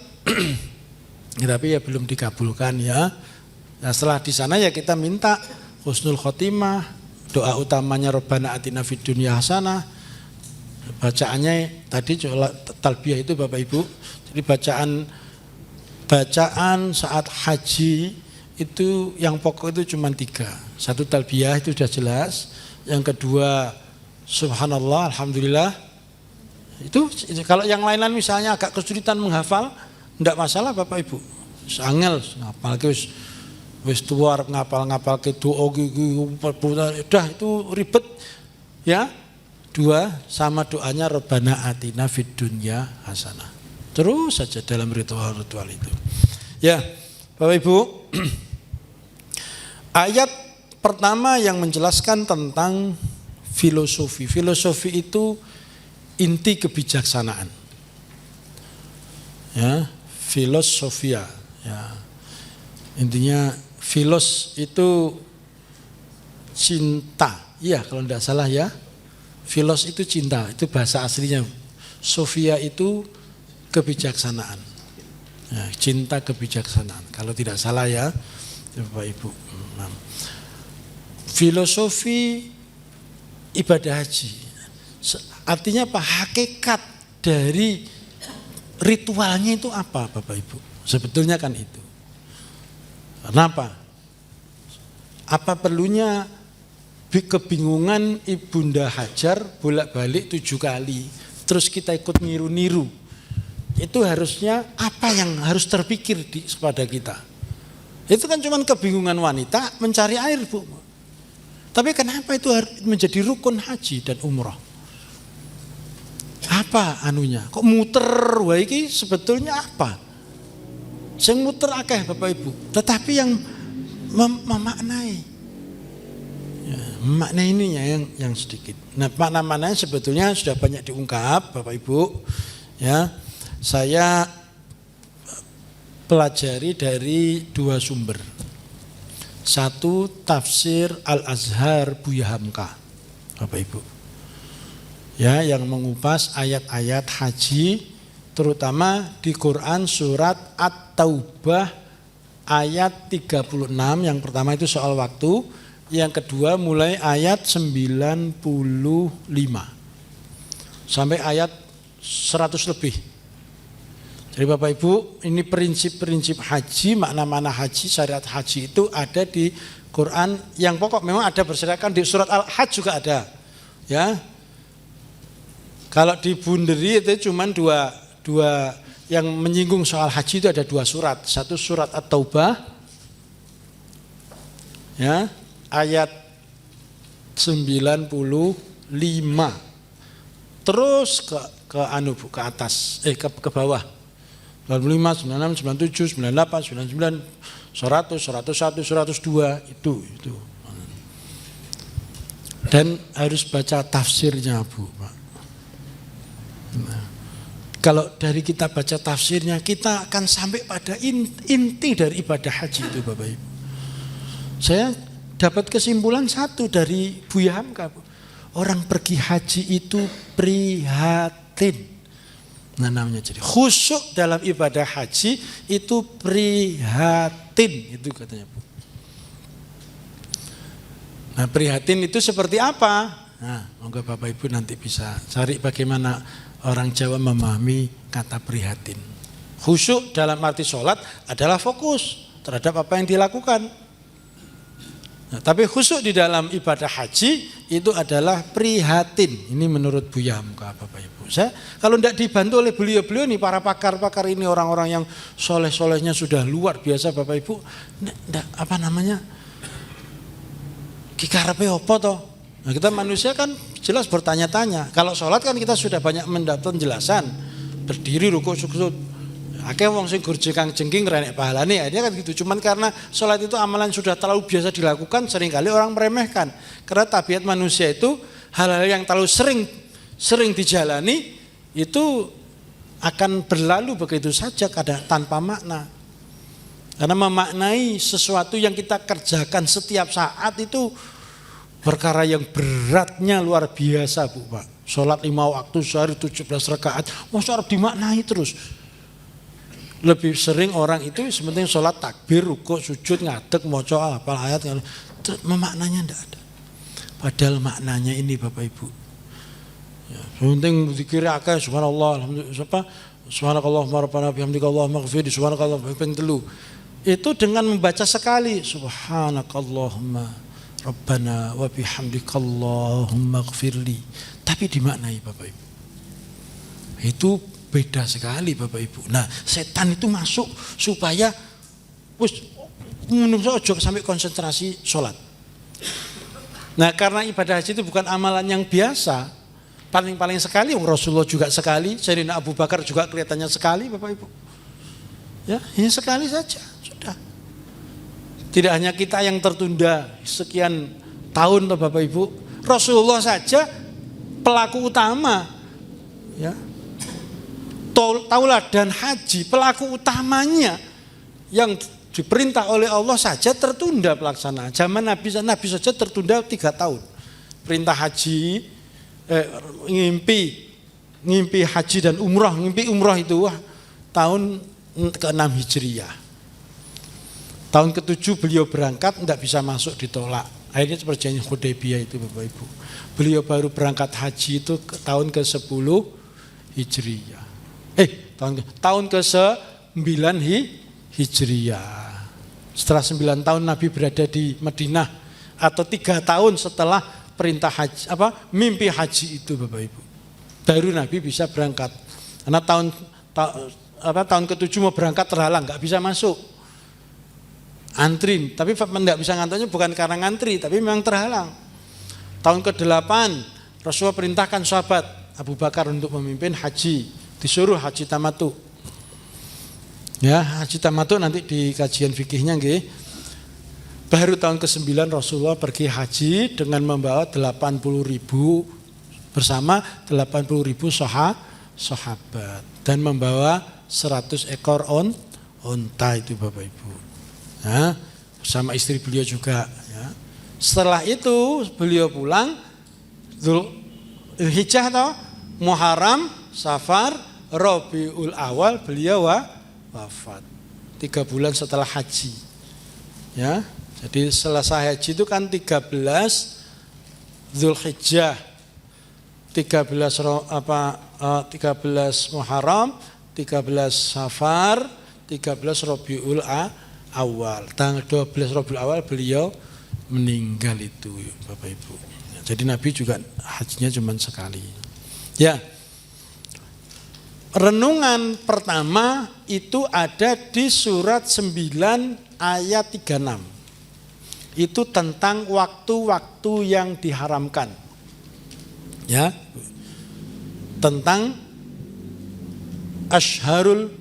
Ya, tapi ya belum dikabulkan ya. Nah, setelah di sana ya kita minta husnul khotimah, doa utamanya Rabbana atina fid dunya hasanah. Bacaannya tadi talbiyah itu Bapak Ibu. Jadi bacaan saat haji itu yang pokok itu cuma 3. Satu talbiyah itu sudah jelas. Yang kedua subhanallah, alhamdulillah. Itu kalau yang lain-lain misalnya agak kesulitan menghafal, enggak masalah Bapak Ibu. Angel ngapal wis tuar ngapal ke doa udah itu ribet ya. 2 sama doanya Rabbana atina fid dunya hasanah. Terus saja dalam ritual-ritual itu. Ya, Bapak Ibu, ayat pertama yang menjelaskan tentang filosofi. Filosofi itu inti kebijaksanaan. Ya, filosofia. Ya. Intinya filos itu cinta. Iya, kalau tidak salah ya. Filos itu cinta, itu bahasa aslinya. Sofia itu kebijaksanaan. Ya, cinta kebijaksanaan. Kalau tidak salah ya, Bapak Ibu. Filosofi ibadah haji. Artinya apa? Hakikat dari ritualnya itu apa Bapak Ibu? Sebetulnya kan itu. Kenapa? Apa perlunya kebingungan Ibunda Hajar bolak-balik 7 kali, terus kita ikut niru-niru? Itu harusnya apa yang harus terpikir kepada kita? Itu kan cuma kebingungan wanita mencari air Bu. Tapi kenapa itu menjadi rukun haji dan umrah? Apa anunya? Kok muter wae iki sebetulnya apa? Sing muter akeh Bapak Ibu, tetapi yang memaknai. Ya, makna ininya yang sedikit. Nah, makna-maknanya sebetulnya sudah banyak diungkap Bapak Ibu. Ya, saya pelajari dari 2 sumber. Satu tafsir Al-Azhar Buya Hamka, Bapak Ibu. Ya, yang mengupas ayat-ayat haji, terutama di Quran surat At-Taubah ayat 36. Yang pertama itu soal waktu, yang kedua mulai ayat 95 sampai ayat 100 lebih. Jadi Bapak Ibu, ini prinsip-prinsip haji, makna-makna haji, syariat haji itu ada di Quran. Yang pokok memang ada berserakan di surat Al-Hajj juga ada. Ya. Kalau di Bunderi itu cuma dua yang menyinggung soal haji itu ada 2 surat. Satu surat At-Taubah ya, ayat 95. Terus ke atas, ke bawah. 95, 96, 97, 98, 99, 100, 101, 102 itu. Dan harus baca tafsirnya Bu, Pak. Nah, Kalau dari kita baca tafsirnya, kita akan sampai pada inti dari ibadah haji itu Bapak Ibu. Saya dapat kesimpulan satu dari Buya Hamka, orang pergi haji itu prihatin. Nah namanya jadi khusyuk dalam ibadah haji itu prihatin, itu katanya Bu. Nah prihatin itu seperti apa? Nah monggo Bapak Ibu nanti bisa cari bagaimana orang Jawa memahami kata prihatin. Khusyuk dalam arti sholat adalah fokus terhadap apa yang dilakukan. Nah, tapi khusyuk di dalam ibadah haji itu adalah prihatin. Ini menurut Buya Hamka Bapak Ibu. Saya kalau tidak dibantu oleh beliau-beliau ini, para pakar-pakar ini, orang-orang yang soleh-solehnya sudah luar biasa Bapak Ibu. Nggak, apa namanya? Kikarepe apa toh? Nah, kita manusia kan jelas bertanya-tanya. Kalau sholat kan kita sudah banyak mendapat penjelasan. Berdiri, rukuk, sujud. Akeh wong sing gur jengking renek pahalane, dia kan gitu. Cuman karena sholat itu amalan sudah terlalu biasa dilakukan, seringkali orang meremehkan. Karena tabiat manusia itu hal-hal yang terlalu sering dijalani itu akan berlalu begitu saja kadang tanpa makna. Karena memaknai sesuatu yang kita kerjakan setiap saat itu perkara yang beratnya luar biasa Bu Pak. Sholat 5 waktu sehari 17 rakaat, masa harus dimaknai terus. Lebih sering orang itu sementing sholat takbir, rukuk, sujud, ngadeg, maca hafal ayat, memaknanya tidak ada. Padahal maknanya ini Bapak Ibu. Ya, sementing zikir akeh subhanallah, alhamdulillah, subhanakallahumma rabbana bihamdika allahumma ighfir, subhanakallah ping 3. Itu dengan membaca sekali subhanakallahumma Rabbana wa bihamdika Allahumma ighfirli. Tapi dimaknai Bapak Ibu. Itu beda sekali Bapak Ibu. Nah, setan itu masuk supaya menungso ojo sampai konsentrasi sholat. Nah, karena ibadah haji itu bukan amalan yang biasa. Paling-paling sekali Rasulullah juga sekali, Sayyidina Abu Bakar juga kelihatannya sekali Bapak Ibu. Ya, ini sekali saja, sudah. Tidak hanya kita yang tertunda sekian tahun Bapak Ibu, Rasulullah saja pelaku utama, ya, tauladan haji pelaku utamanya yang diperintah oleh Allah saja tertunda pelaksanaan. Zaman Nabi saja tertunda 3 tahun. Perintah haji, ngimpi haji dan umrah, ngimpi umrah itu tahun ke-6 Hijriyah. Tahun ke-7 beliau berangkat, tidak bisa masuk, ditolak. Akhirnya perjanjian Hudaybiyah itu Bapak Ibu. Beliau baru berangkat haji itu tahun ke-10 Hijriyah. Tahun ke-9 Hijriyah. Setelah 9 tahun Nabi berada di Madinah, atau 3 tahun setelah perintah haji, mimpi haji itu Bapak Ibu. Baru Nabi bisa berangkat. Karena tahun ke-7 mau berangkat terhalang, nggak bisa masuk. Antri, tapi tidak bisa ngantornya bukan karena ngantri, tapi memang terhalang. Tahun ke-8 Rasulullah perintahkan sahabat Abu Bakar untuk memimpin haji, disuruh haji tamattu. Ya, haji tamattu nanti di kajian fikihnya nggih. Baru tahun ke-9 Rasulullah pergi haji dengan membawa 80.000 bersama 80.000 sahabat dan membawa 100 ekor onta itu Bapak Ibu. Nah, bersama istri beliau juga. Ya. Setelah itu beliau pulang, Dzulhijjah atau Muharram, Safar, Rabiul Awal beliau wafat. 3 bulan setelah haji. Ya, jadi selesai haji itu kan 13 Dzulhijjah, 13 Muharram, 13 Safar, 13 Rabiul Awal. Tanggal 12 Rabiul Awal beliau meninggal itu Bapak Ibu. Jadi Nabi juga hajinya cuma sekali. Ya. Renungan pertama itu ada di surat 9 ayat 36. Itu tentang waktu-waktu yang diharamkan. Ya. Tentang Ashharul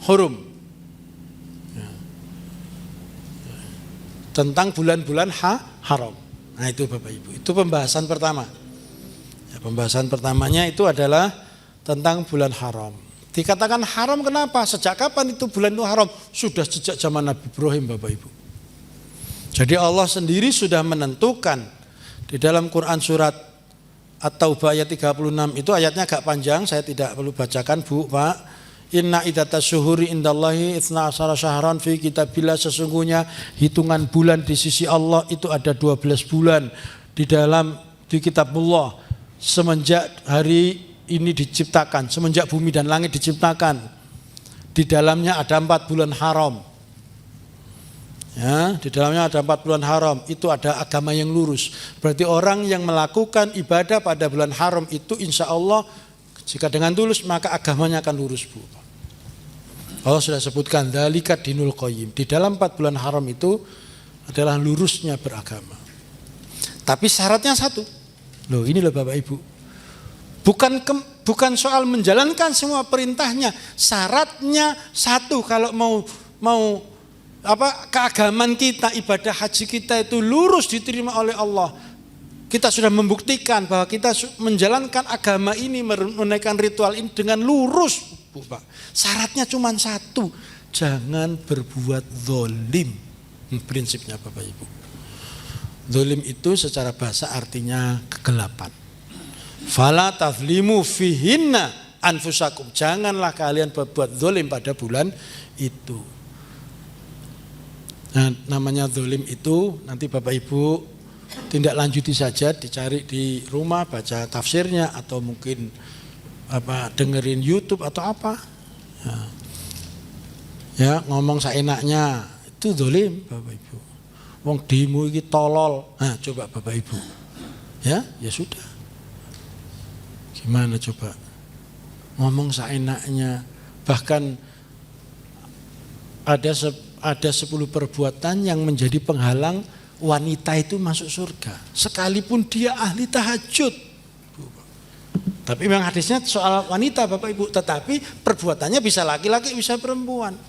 Hurum. Tentang bulan-bulan haram. Nah itu Bapak Ibu, itu pembahasan pertama. Ya, pembahasan pertamanya itu adalah tentang bulan haram. Dikatakan haram kenapa? Sejak kapan itu bulan itu haram? Sudah sejak zaman Nabi Ibrahim, Bapak Ibu. Jadi Allah sendiri sudah menentukan di dalam Quran surat At-Taubah ayat 36 itu ayatnya agak panjang, saya tidak perlu bacakan Bu, Pak. Inna iddatas syuhuri indallahi 12 syahran fi kitabillah, sesungguhnya hitungan bulan di sisi Allah itu ada 12 bulan di kitabullah semenjak hari ini diciptakan, semenjak bumi dan langit diciptakan. Di dalamnya ada 4 bulan haram. Ya, di dalamnya ada 4 bulan haram, itu ada agama yang lurus. Berarti orang yang melakukan ibadah pada bulan haram itu insya Allah jika dengan tulus maka agamanya akan lurus, Bu. Allah sudah sebutkan dzalika dinul qayyim. Di dalam 4 bulan haram itu adalah lurusnya beragama. Tapi syaratnya satu. Loh, ini loh Bapak Ibu. Bukan soal menjalankan semua perintahnya, syaratnya satu. Kalau mau keagamaan kita, ibadah haji kita itu lurus diterima oleh Allah. Kita sudah membuktikan bahwa kita menjalankan agama ini, menunaikan ritual ini dengan lurus, Bu, Pak. Syaratnya cuma satu, jangan berbuat zolim. Prinsipnya Bapak Ibu. Zolim itu secara bahasa artinya kegelapan. Fala tazlimu fihinna anfusakum. Janganlah kalian berbuat zolim pada bulan itu. Nah, namanya zolim itu nanti Bapak Ibu tindak lanjuti saja, dicari di rumah, baca tafsirnya atau mungkin dengerin YouTube atau apa. Ya, ngomong seenaknya itu zolim Bapak Ibu. Wong demo iki tolol. Nah, coba Bapak Ibu. Ya sudah. Gimana coba? Ngomong seenaknya. Bahkan ada 10 perbuatan yang menjadi penghalang wanita itu masuk surga, sekalipun dia ahli tahajud. Tapi memang hadisnya soal wanita Bapak Ibu, tetapi perbuatannya bisa laki-laki bisa perempuan.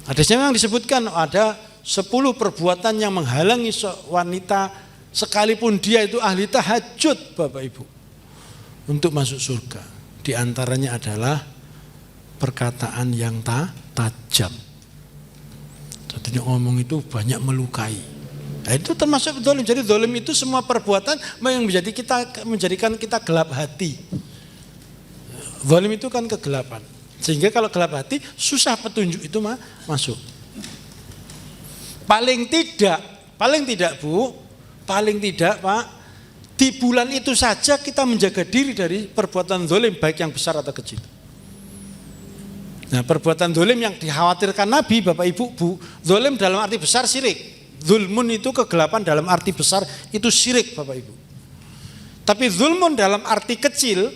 Hadisnya memang disebutkan ada 10 perbuatan yang menghalangi wanita sekalipun dia itu ahli tahajud Bapak Ibu untuk masuk surga. Di antaranya adalah perkataan yang tajam. Jadi ngomong itu banyak melukai. Nah, itu termasuk zalim. Jadi zalim itu semua perbuatan yang menjadikan kita gelap hati. Zalim itu kan kegelapan. Sehingga kalau gelap hati susah petunjuk itu masuk. Paling tidak Bu, paling tidak Pak, di bulan itu saja kita menjaga diri dari perbuatan zalim baik yang besar atau kecil. Nah, perbuatan zalim yang dikhawatirkan Nabi, Bapak Ibu, Bu, zalim dalam arti besar syirik. Zulmun itu kegelapan dalam arti besar itu syirik Bapak Ibu. Tapi zulmun dalam arti kecil,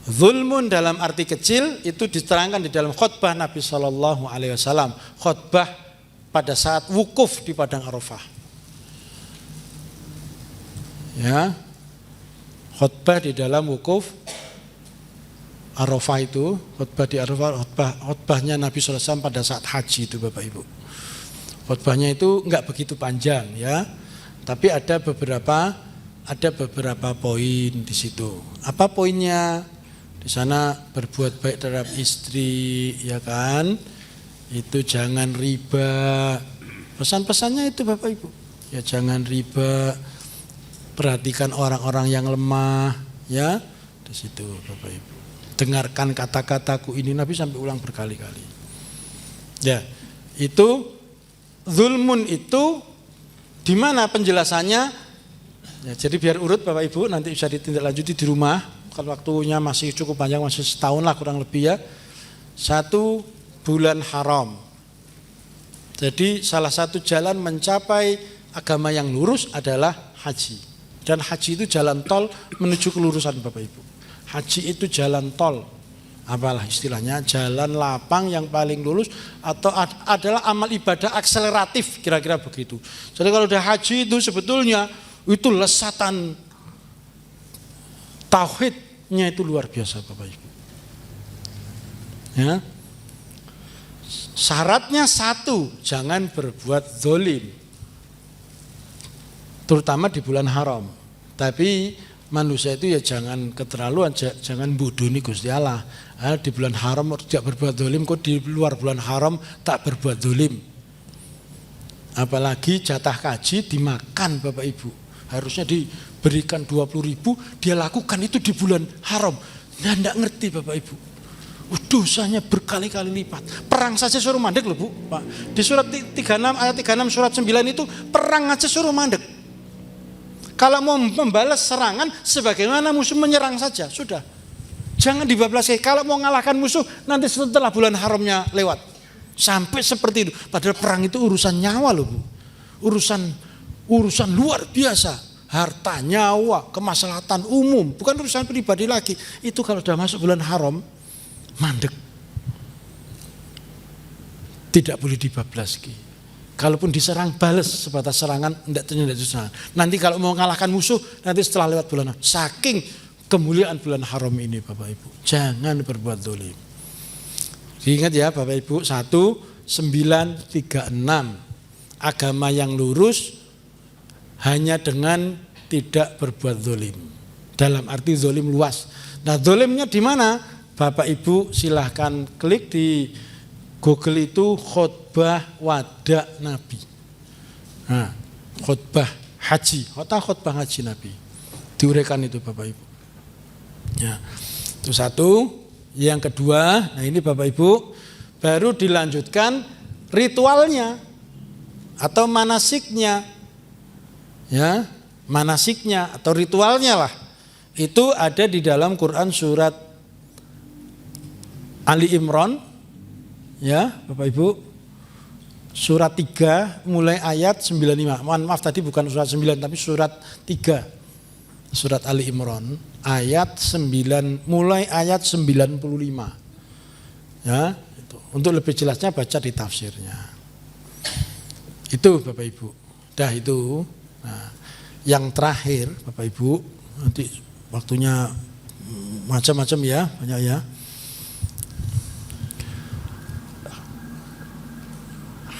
zulmun dalam arti kecil itu diterangkan di dalam khutbah Nabi SAW, khutbah pada saat wukuf di Padang Arafah. Ya, khutbah di dalam wukuf Arafah itu, khutbah di Arafah, khutbahnya Nabi SAW pada saat haji itu Bapak Ibu. Khutbahnya itu enggak begitu panjang ya, tapi ada beberapa poin di situ. Apa poinnya? Di sana berbuat baik terhadap istri, ya kan? Itu jangan riba. Pesan-pesannya itu Bapak Ibu. Ya jangan riba. Perhatikan orang-orang yang lemah, ya. Di situ Bapak Ibu. Dengarkan kata-kataku ini, Nabi sampai ulang berkali-kali. Ya, itu zulmun itu di mana penjelasannya? Ya, jadi biar urut Bapak Ibu, nanti bisa ditindaklanjuti di rumah. Kalau waktunya masih cukup panjang, masih setahun lah kurang lebih ya. 1 bulan haram. Jadi salah satu jalan mencapai agama yang lurus adalah haji. Dan haji itu jalan tol menuju kelurusan Bapak Ibu. Haji itu jalan tol, apalah istilahnya, jalan lapang yang paling lurus atau adalah amal ibadah akseleratif, kira-kira begitu. Jadi kalau udah haji itu sebetulnya itu lesatan tauhidnya itu luar biasa Bapak Ibu. Ya. Syaratnya 1, jangan berbuat zalim. Terutama di bulan haram. Tapi manusia itu ya jangan keterlaluan, jangan bodohi Gusti Allah. Di bulan haram tidak berbuat zalim, kok di luar bulan haram tak berbuat zalim. Apalagi jatah kaji dimakan Bapak Ibu. Harusnya diberikan 20.000, dia lakukan itu di bulan haram. Nah, tidak ngerti Bapak Ibu. Dosanya berkali-kali lipat. Perang saja suruh mandek loh Bu, Pak. Di surat 36 ayat 36 surat 9 itu perang aja suruh mandek. Kalau mau membalas serangan sebagaimana musuh menyerang saja, sudah. Jangan dibablas. Kalau mau ngalahkan musuh nanti setelah bulan haramnya lewat. Sampai seperti itu. Padahal perang itu urusan nyawa loh Bu. Urusan luar biasa. Harta, nyawa, kemaslahatan umum, bukan urusan pribadi lagi. Itu kalau sudah masuk bulan haram, mandek. Tidak boleh dibablas lagi. Kalaupun diserang, balas sebatas serangan, tidak serangan. Nanti kalau mau mengalahkan musuh, nanti setelah lewat bulan haram. Saking kemuliaan bulan haram ini Bapak Ibu, jangan berbuat zalim. Ingat ya Bapak Ibu, 1936 agama yang lurus hanya dengan tidak berbuat zalim. Dalam arti zalim luas. Nah, zalimnya di mana? Bapak Ibu silahkan klik di Google itu khutbah wada Nabi. Nah, khutbah haji, khutbah haji Nabi. Diuraikan itu Bapak Ibu. Ya, itu satu. Yang kedua, nah ini Bapak Ibu, baru dilanjutkan ritualnya atau manasiknya. Ya, manasiknya atau ritualnya lah. Itu ada di dalam Quran surat Ali Imran. Ya, Bapak Ibu, surat 3 mulai ayat 95. Maaf tadi bukan surat 9 tapi surat 3. Surat Ali Imran ayat 9 mulai ayat 95. Ya, itu. Untuk lebih jelasnya baca di tafsirnya. Itu Bapak Ibu. Dah itu. Nah, yang terakhir Bapak Ibu, nanti waktunya macam-macam ya, banyak ya.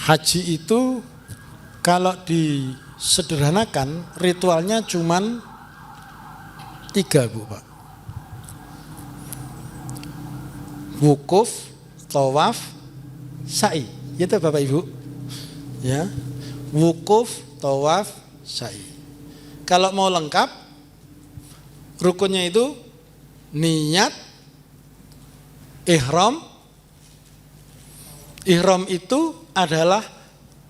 Haji itu kalau disederhanakan ritualnya cuman 3 Bu Pak. Wukuf, tawaf, sa'i. Itu Bapak Ibu. Ya. Wukuf, tawaf, sa'i. Kalau mau lengkap rukunnya itu niat, ihram. Ihram itu adalah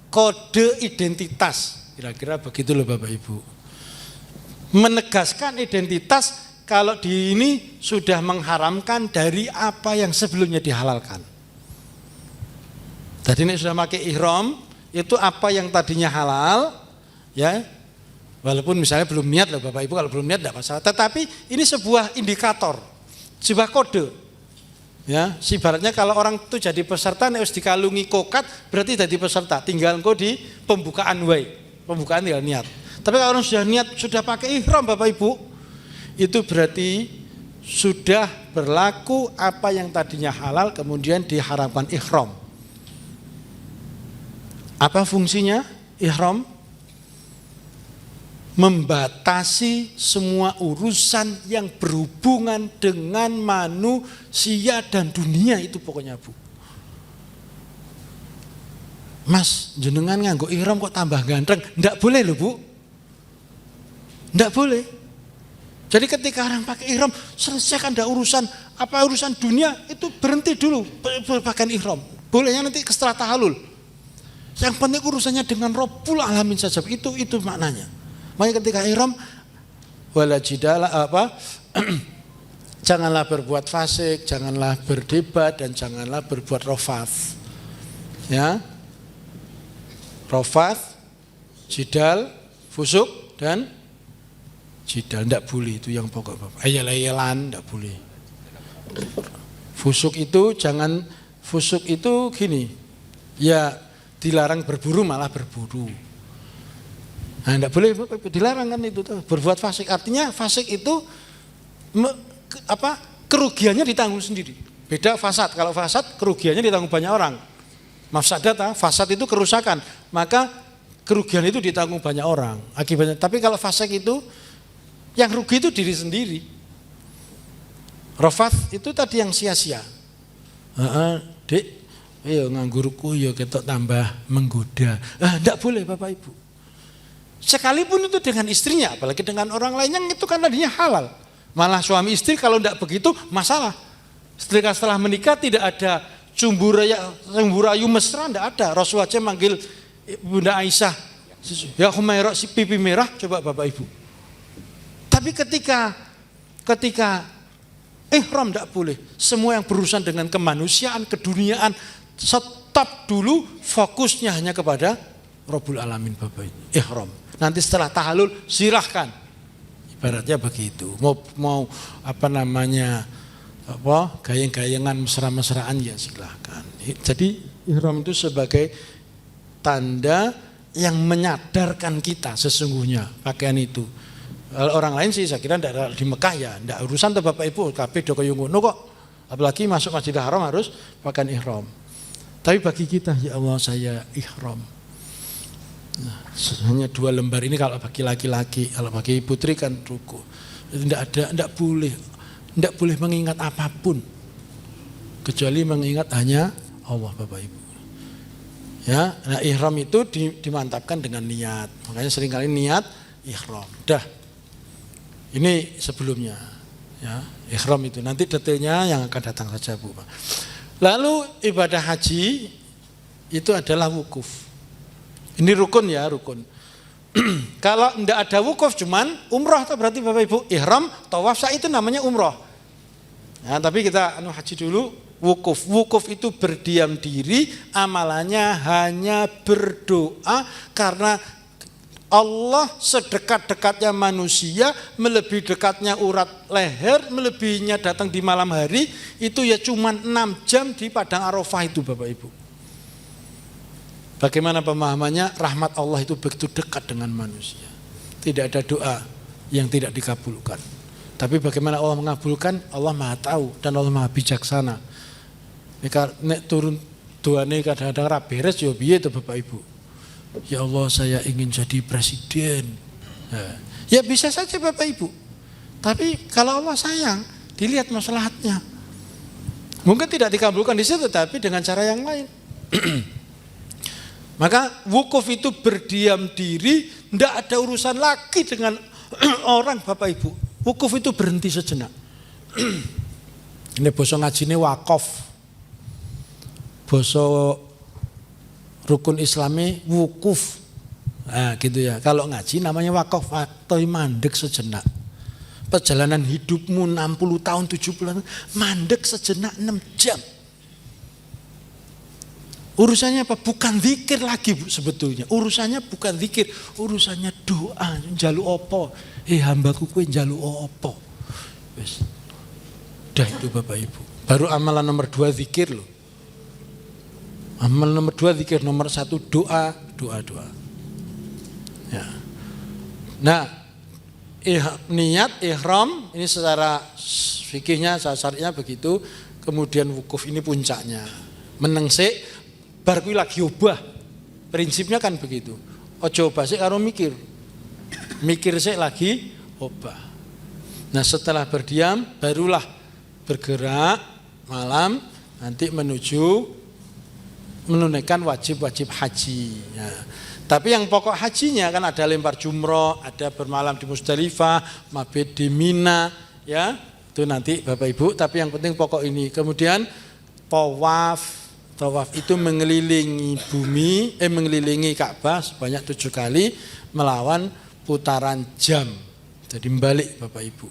kode identitas. Kira-kira begitu loh Bapak Ibu. Menegaskan identitas kalau di ini sudah mengharamkan dari apa yang sebelumnya dihalalkan. Jadi ini sudah pakai ihram, itu apa yang tadinya halal, ya. Walaupun misalnya belum niat loh Bapak Ibu, kalau belum niat tidak masalah. Tetapi ini sebuah indikator, sebuah kode. Ya, ibaratnya kalau orang itu jadi peserta harus dikalungi kokat, berarti jadi peserta. Tinggal engkau di pembukaan pembukaan tinggal niat. Tapi kalau orang sudah niat, sudah pakai ihram Bapak Ibu, itu berarti sudah berlaku apa yang tadinya halal kemudian diharamkan ihram. Apa fungsinya ihram? Membatasi semua urusan yang berhubungan dengan manusia dan dunia itu pokoknya Bu. Mas, jenengan nganggo ihram kok tambah ganteng? Ndak boleh loh Bu. Ndak boleh. Jadi ketika orang pakai ihram, selesaikan dah urusan dunia itu berhenti dulu pakaian ihram. Bolehnya nanti setelah tahallul. Yang penting urusannya dengan Rabbul Alamin saja. Itu maknanya. Makanya ketika ihram wala jidala janganlah berbuat fasik, janganlah berdebat dan janganlah berbuat rafath. Ya. Rafath, jidal, fusuk dan jidal enggak boleh, itu yang pokok Bapak. Ayal-ayalan enggak boleh. Fusuk itu gini. Ya dilarang berburu malah berburu. Nah, tidak boleh dilarang kan itu berbuat fasik. Artinya fasik itu kerugiannya ditanggung sendiri. Beda fasad. Kalau fasad kerugiannya ditanggung banyak orang. Mafsadat, fasad itu kerusakan, maka kerugian itu ditanggung banyak orang. Akibatnya. Tapi kalau fasik itu Yang rugi itu diri sendiri. Rafath itu tadi yang sia-sia. Dek, ayo nganggurku ya ketok tambah menggoda. Enggak boleh Bapak Ibu. Sekalipun itu dengan istrinya, apalagi dengan orang lain yang itu kan tadinya halal. Malah suami istri kalau enggak begitu masalah. Setelah menikah tidak ada cumburayu mesra, enggak ada. Rasulullah aja manggil Bunda Aisyah, ya Humairah si pipi merah, coba Bapak Ibu. Tapi ketika ihram enggak boleh. Semua yang berurusan dengan kemanusiaan, keduniaan, stop dulu, fokusnya hanya kepada Rabbul Alamin Bapak Ibu. Ihram. Nanti setelah tahalul silahkan. Ibaratnya begitu. Mau gayeng-gayengan mesra-mesraan ya silahkan. Jadi ihram itu sebagai tanda yang menyadarkan kita sesungguhnya pakaian itu. Orang lain sih saya kira di Mekah ya, tidak urusan tuh Bapak Ibu, kabeh do kaya ngono kok. Apalagi masuk Masjidil Haram harus pakaian ihram. Tapi bagi kita, ya Allah saya ihram. Nah, hanya 2 lembar ini kalau bagi laki-laki, kalau bagi putri kan ruku. Tidak boleh mengingat apapun kecuali mengingat hanya Allah Bapak Ibu. Ya, nah ihram itu dimantapkan dengan niat. Makanya seringkali niat ihram. Dah. Ini sebelumnya, ya, ihram itu nanti detailnya yang akan datang saja Bu. Lalu ibadah haji itu adalah wukuf. Ini rukun ya, rukun. Kalau tidak ada wukuf cuman umrah, berarti Bapak Ibu ihram, tawaf sa'i itu namanya umrah. Ya, tapi kita haji dulu wukuf. Wukuf itu berdiam diri, amalannya hanya berdoa karena Allah sedekat-dekatnya manusia, melebihi dekatnya urat leher, melebihinya datang di malam hari, itu ya cuma 6 jam di Padang Arafah itu Bapak Ibu. Bagaimana pemahamannya? Rahmat Allah itu begitu dekat dengan manusia. Tidak ada doa yang tidak dikabulkan. Tapi bagaimana Allah mengabulkan? Allah Maha tahu dan Allah Maha bijaksana. Nek turun doane kadang-kadang ra beres ya piye to Bapak Ibu? Ya Allah saya ingin jadi presiden. Ya bisa saja Bapak Ibu. Tapi kalau Allah sayang, dilihat maslahatnya. Mungkin tidak dikabulkan di situ, tapi dengan cara yang lain. Maka wukuf itu berdiam diri, tidak ada urusan lagi dengan orang Bapak Ibu. Wukuf itu berhenti sejenak. Ini basa ngajine wakaf. Basa rukun Islami wukuf. Nah, gitu ya. Kalau ngaji namanya wakaf atau mandek sejenak. Perjalanan hidupmu 60 tahun, 70 tahun, mandek sejenak 6 jam. Urusannya apa? Bukan zikir lagi Bu sebetulnya. Urusannya bukan zikir, urusannya doa. Njaluk apa? Hambaku kowe njaluk apa? Wis. Dah itu Bapak Ibu. Baru amalan nomor 2 zikir loh. Amal nomor 2 zikir, nomor 1 doa. Ya. Nah, niat ihram ini secara fikihnya, syariatnya begitu. Kemudian wukuf ini puncaknya. Menengsik bar kuwi lagi obah. Prinsipnya kan begitu. Ojo obah sik karo mikir. Mikir sik lagi obah. Nah, setelah berdiam barulah bergerak malam nanti menuju menunaikan wajib-wajib haji. Ya. Tapi yang pokok hajinya kan ada lempar jumroh, ada bermalam di Musdalifah, mabit di Mina, ya itu nanti Bapak Ibu. Tapi yang penting pokok ini. Kemudian tawaf itu mengelilingi bumi, mengelilingi Ka'bah sebanyak 7 kali melawan putaran jam. Jadi balik Bapak Ibu.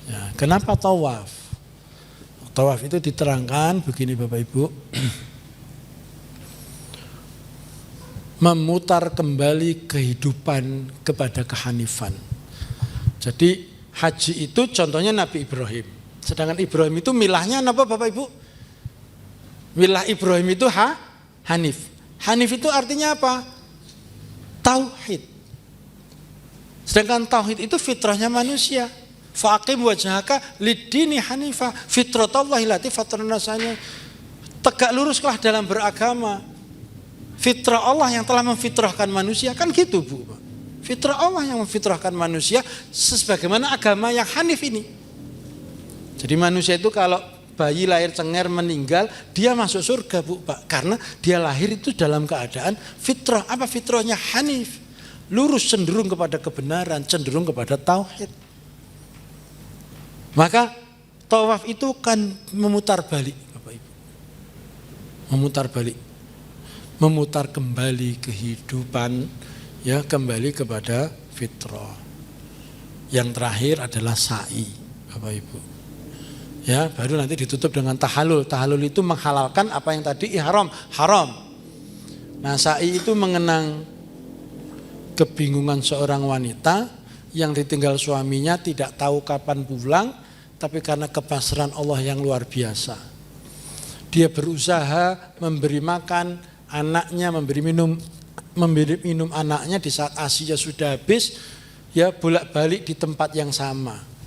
Ya, kenapa tawaf? Tawaf itu diterangkan begini Bapak Ibu. Memutar kembali kehidupan kepada kehanifan. Jadi haji itu contohnya Nabi Ibrahim. Sedangkan Ibrahim itu milahnya apa Bapak Ibu? Milah Ibrahim itu hanif. Hanif itu artinya apa? Tauhid. Sedangkan tauhid itu fitrahnya manusia. Faqim wajhaka lid-dini hanifa, fitratallahi lati fatranasanya. Tegak luruslah dalam beragama. Fitrah Allah yang telah memfitrahkan manusia kan gitu Bu. Fitrah Allah yang memfitrahkan manusia sebagaimana agama yang Hanif ini. Jadi manusia itu kalau bayi lahir cengar meninggal, dia masuk surga, Bu, Pak. Karena dia lahir itu dalam keadaan fitrah. Apa fitrahnya? Hanif. Lurus, cenderung kepada kebenaran, cenderung kepada tauhid. Maka tawaf itu kan memutar balik, Bapak Ibu. Memutar balik. Memutar kembali kehidupan, ya, kembali kepada fitrah. Yang terakhir adalah sa'i, Bapak Ibu. Ya, baru nanti ditutup dengan tahalul. Tahalul itu menghalalkan apa yang tadi ihram, haram. Nah, sa'i itu mengenang kebingungan seorang wanita yang ditinggal suaminya, tidak tahu kapan pulang, tapi karena kepasrahan Allah yang luar biasa. Dia berusaha memberi makan anaknya, memberi minum anaknya di saat ASInya sudah habis, ya, bolak-balik di tempat yang sama.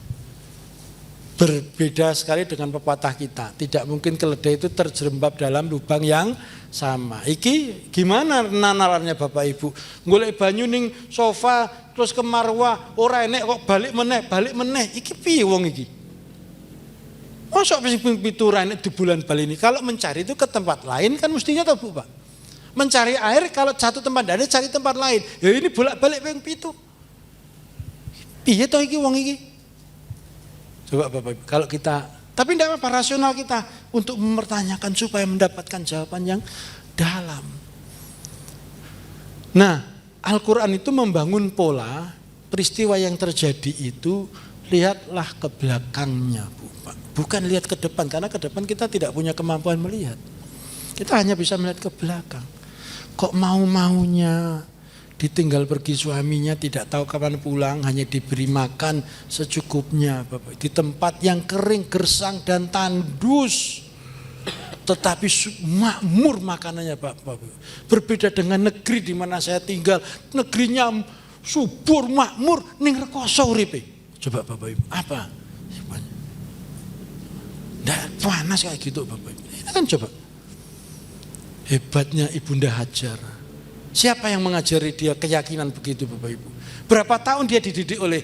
Berbeda sekali dengan pepatah kita. Tidak mungkin keledai itu terjerembab dalam lubang yang sama. Iki gimana nanarannya Bapak Ibu? Golek banyu ning sofa terus ke marwah, ora enek kok balik meneh. Iki piye wong iki? Mosok ping pitu ora enek di bulan Bali ini. Kalau mencari itu ke tempat lain kan mestinya tahu, Bu, Pak. Mencari air kalau satu tempat ada cari tempat lain. Ya ini bolak-balik ping pitu. Piye to iki wong iki? Coba Bapak Ibu, kalau kita, tapi tidak apa-apa, rasional kita untuk mempertanyakan supaya mendapatkan jawaban yang dalam. Nah, Al-Quran itu membangun pola peristiwa yang terjadi itu, lihatlah ke belakangnya, Bu, Pak. Bukan lihat ke depan, karena ke depan kita tidak punya kemampuan melihat. Kita hanya bisa melihat ke belakang. Kok mau-maunya ditinggal pergi suaminya, tidak tahu kapan pulang, hanya diberi makan secukupnya, Bapak. Di tempat yang kering, gersang dan tandus, tetapi makmur makanannya, Bapak. Berbeda dengan negeri di mana saya tinggal, negerinya subur, makmur, ning rekoso uripe. Coba Bapak Ibu, apa? Nggak panas kayak gitu, Bapak Ibu. Ini kan coba hebatnya Ibunda Hajar. Siapa yang mengajari dia keyakinan begitu, Bapak Ibu? Berapa tahun dia dididik oleh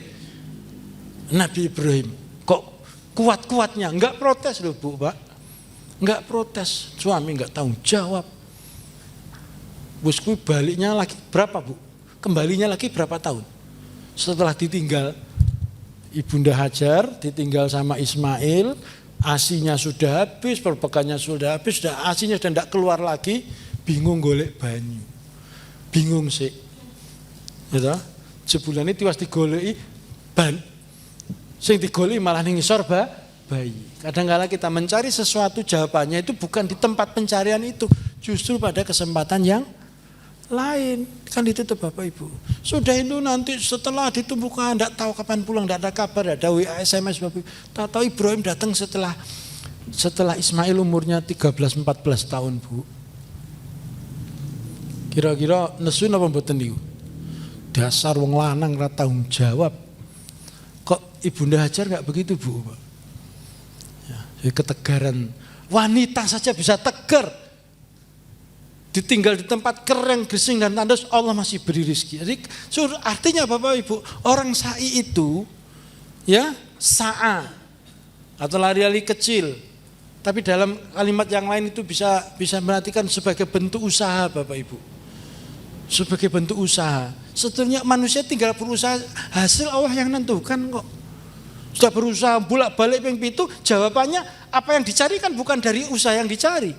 Nabi Ibrahim? Kok kuat-kuatnya? Enggak protes loh, Bu, Pak. Enggak protes. Suami enggak tanggung jawab. Bosku baliknya lagi berapa, Bu? Kembalinya lagi berapa tahun? Setelah ditinggal Ibunda Hajar, ditinggal sama Ismail, asinya sudah habis, perpekannya sudah habis, sudah asinya sudah enggak keluar lagi, bingung golek banyu. Bingung sih, gitu. Sebulan itu was digoleki ban, sing digoleki malah ning ngisor bayi. Kadang-kala kita mencari sesuatu jawabannya itu bukan di tempat pencarian itu, justru pada kesempatan yang lain. Kan itu tuh Bapak Ibu. Sudah itu nanti setelah ditumbuhkan, tidak tahu kapan pulang, tidak ada kabar, tidak ada WA, SMS Bapak Ibu. Tahu Ibrahim datang setelah Ismail umurnya 13-14 tahun, Bu. Kira-kira nesu napa mboten niku? Dasar wong lanang ora tanggung jawab. Kok Ibunda Hajar enggak begitu, Bu? Ya, ketegaran wanita saja bisa tegar. Ditinggal di tempat kering, gesing dan tandus, Allah masih beri rezeki. Jadi artinya Bapak Ibu, orang sa'i itu ya sa'a atau lari-lari kecil. Tapi dalam kalimat yang lain itu bisa menartikan sebagai bentuk usaha, Bapak Ibu. Sebagai bentuk usaha. Sebetulnya manusia tinggal berusaha, hasil Allah yang nentukan kok. Sudah berusaha bolak-balik ping pitu, jawabannya apa yang dicari kan bukan dari usaha yang dicari.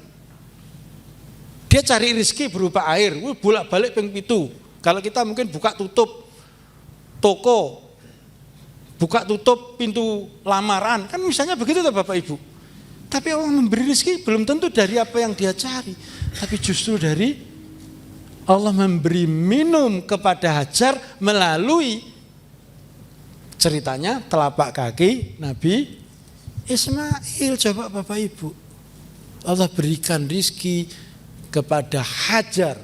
Dia cari rezeki berupa air, bolak-balik ping pitu. Kalau kita mungkin buka tutup toko, buka tutup pintu lamaran, kan misalnya begitu tuh Bapak Ibu. Tapi Allah memberi rezeki belum tentu dari apa yang dia cari, tapi justru dari Allah memberi minum kepada Hajar melalui ceritanya telapak kaki Nabi Ismail. Coba Bapak Ibu, Allah berikan rizki kepada Hajar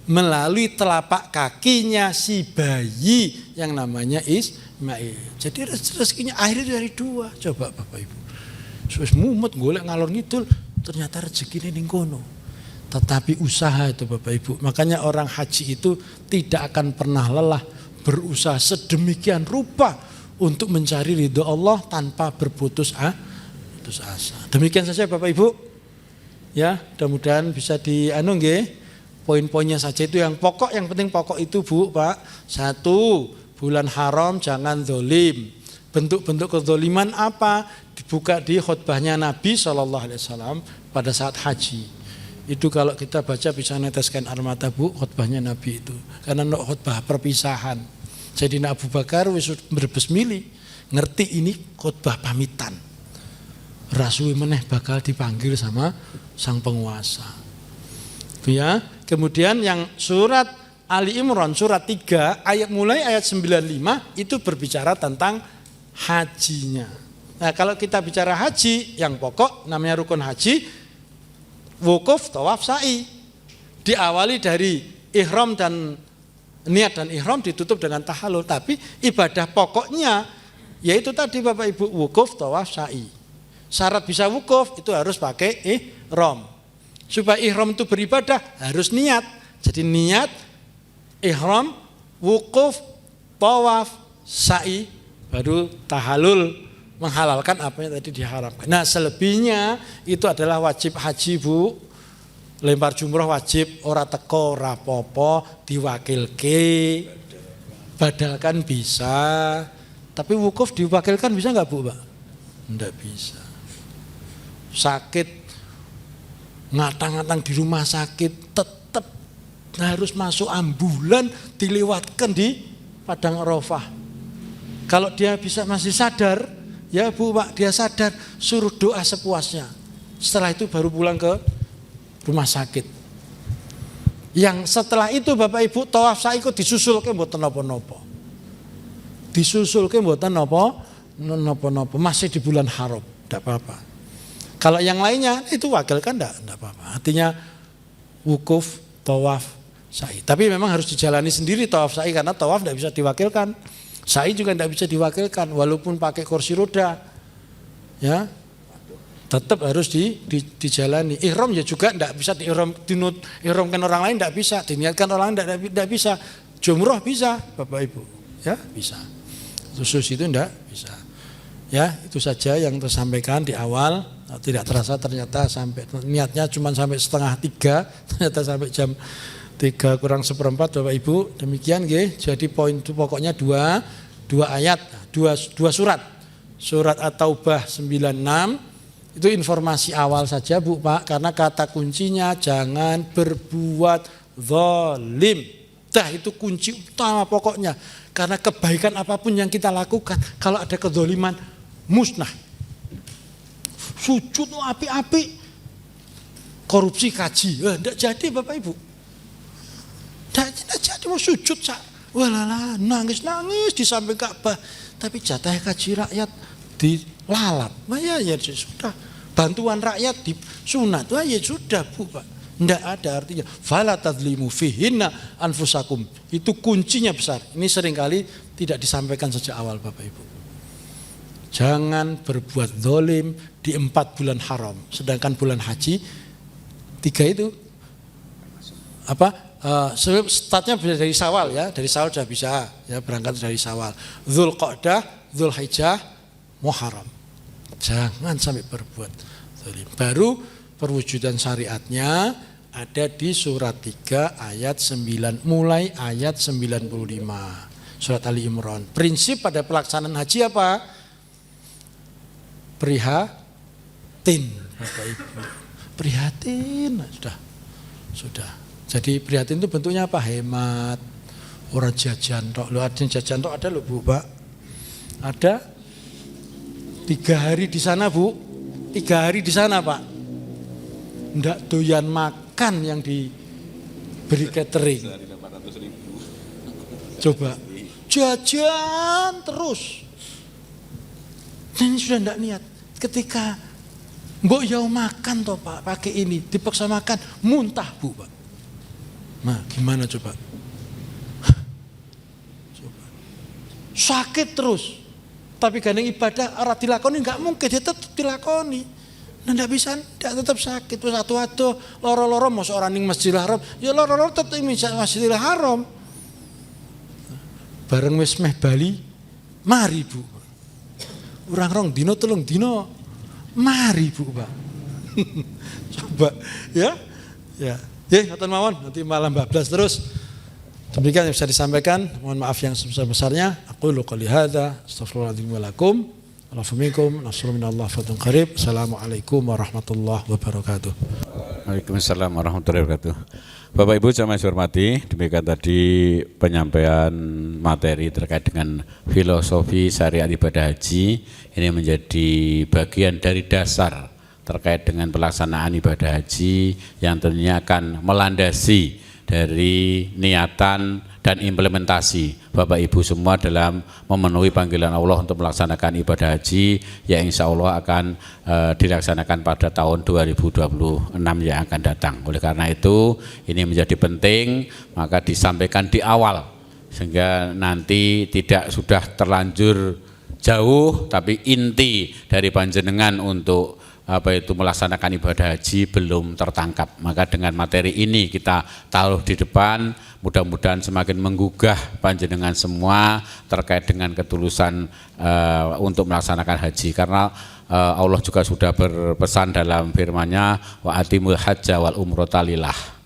melalui telapak kakinya si bayi yang namanya Ismail. Jadi rezekinya akhirnya dari dua. Coba Bapak Ibu, wis mumet golek ngalor ngidul, ternyata rezekine ning kono. Tetapi usaha itu Bapak Ibu. Makanya orang haji itu tidak akan pernah lelah berusaha sedemikian rupa untuk mencari ridho Allah tanpa berputus asa. Demikian saja Bapak Ibu. Ya, mudah-mudahan bisa poin-poinnya saja itu yang pokok, yang penting pokok itu Bu, Pak. 1, bulan haram jangan zolim. Bentuk-bentuk kezoliman apa? Dibuka di khutbahnya Nabi SAW pada saat haji. Itu kalau kita baca bisa neteskan air mata Bu, khutbahnya Nabi itu. Karena khutbah perpisahan. Sayyidina Abu Bakar wis berbes milih, ngerti ini khutbah pamitan. Rasul meneh bakal dipanggil sama sang penguasa. Ya, kemudian yang surat Ali Imran surat 3 mulai ayat 95 itu berbicara tentang hajinya. Nah, kalau kita bicara haji yang pokok namanya rukun haji, wukuf, tawaf, sa'i. Diawali dari ihram dan niat dan ihram, ditutup dengan tahallul, tapi ibadah pokoknya yaitu tadi Bapak Ibu, wukuf, tawaf, sa'i. Syarat bisa wukuf itu harus pakai ihram. Supaya ihram itu beribadah harus niat. Jadi niat, ihram, wukuf, tawaf, sa'i, baru tahallul, menghalalkan apa yang tadi diharamkan. Nah, selebihnya itu adalah wajib haji Bu. Lempar jumroh wajib, ora teko, ora popo, diwakilke, badalkan bisa. Tapi wukuf diwakilkan bisa nggak Bu, Pak? Enggak bisa. Sakit, ngatang-ngatang di rumah sakit, tetap harus masuk ambulan, dilewatkan di Padang Arafah. Kalau dia bisa masih sadar, ya Bu, Pak, dia sadar, suruh doa sepuasnya. Setelah itu baru pulang ke rumah sakit. Yang setelah itu Bapak Ibu, tawaf sa'i kok disusulke mboten napa-napa. Disusulke mboten napa-napa, masih di bulan haram, enggak apa-apa. Kalau yang lainnya itu wakilkan enggak apa-apa. Artinya wukuf, tawaf, sa'i. Tapi memang harus dijalani sendiri tawaf sa'i karena tawaf enggak bisa diwakilkan. Sa'i juga enggak bisa diwakilkan walaupun pakai kursi roda. Ya. Tetap harus dijalani. Ihram ya juga enggak bisa ihramkan orang lain, enggak bisa, diniatkan orang lain enggak bisa. Jumroh bisa, Bapak Ibu. Ya, bisa. Khusus itu enggak bisa. Ya, itu saja yang tersampaikan di awal. Tidak terasa ternyata sampai niatnya cuma sampai 2:30, ternyata sampai jam 3 kurang seperempat Bapak Ibu. Demikian nggih. Jadi poin itu pokoknya dua ayat, dua surat. Surat At-Taubah 96 itu informasi awal saja Bu, Pak, karena kata kuncinya jangan berbuat zalim. Itu kunci utama pokoknya. Karena kebaikan apapun yang kita lakukan, kalau ada kezaliman musnah. Sujud api-api, korupsi kaji, enggak jadi Bapak Ibu. Enggak jadi mau sujud walalah nangis di samping Ka'bah, tapi jatah kaji rakyat dilalap. Wah ya sudah, bantuan rakyat disunat. Wah ya sudah Bu, Pak. Enggak ada artinya. Fala tadzlimu fihinna anfusakum. Itu kuncinya besar. Ini seringkali tidak disampaikan sejak awal Bapak Ibu. Jangan berbuat zalim di 4 bulan haram. Sedangkan bulan haji 3 itu startnya dari Syawal ya. Dari Syawal sudah bisa ya, berangkat dari Syawal. Dzulqa'dah, Dzulhijjah, Muharram. Jangan sampai berbuat zalim. Baru perwujudan syariatnya ada di surat 3 ayat 9 mulai ayat 95. Surat Ali Imran. Prinsip pada pelaksanaan haji apa? Prihatin, Bapak Ibu. Prihatin, sudah. Jadi prihatin itu bentuknya apa? Hemat, orang jajan tok. Lo ada jajan tok ada lo Bu, Pak. Ada 3 hari di sana Bu. 3 hari di sana Pak. Ndak doyan makan yang diberi catering. Coba jajan terus. Ini sudah tidak niat. Ketika mbok yau makan toh Pak, pakai ini, dipaksa makan, muntah Bu, Pak. Nah, gimana coba? Sakit terus. Tapi gandeng ibadah ora dilakoni enggak mungkin, dia tetap dilakoni. Nah, enggak bisa, enggak tetap sakit. Terus atu-atu loro-loro mosok ora ning Masjidil Haram, ya loro-loro tetep ning Masjidil Haram. bareng wis meh Bali, mari Bu. Urang rong dino telung dino, mari Bu Pak. Coba ya. Ya. Ngoten mawon, nanti malam bablas terus. Demikian yang bisa disampaikan. Mohon maaf yang sebesar-besarnya. Aqulu qouli hadza, astaghfirullahaladzim wa lakum. Assalamualaikum warahmatullahi wabarakatuh. Assalamualaikum warahmatullahi wabarakatuh. Waalaikumsalam warahmatullahi wabarakatuh. Bapak Ibu jamaah yang hormati, demikian tadi penyampaian materi terkait dengan filosofi syariat ibadah haji. Ini menjadi bagian dari dasar terkait dengan pelaksanaan ibadah haji yang tentunya akan melandasi dari niatan dan implementasi Bapak Ibu semua dalam memenuhi panggilan Allah untuk melaksanakan ibadah haji yang insya Allah akan dilaksanakan pada tahun 2026 yang akan datang. Oleh karena itu ini menjadi penting maka disampaikan di awal sehingga nanti tidak sudah terlanjur jauh tapi inti dari panjenengan untuk melaksanakan ibadah haji belum tertangkap. Maka dengan materi ini kita taruh di depan, mudah-mudahan semakin menggugah panjenengan semua terkait dengan ketulusan untuk melaksanakan haji. Karena Allah juga sudah berpesan dalam firman-Nya, wa atimul hajja wal umrata lillah.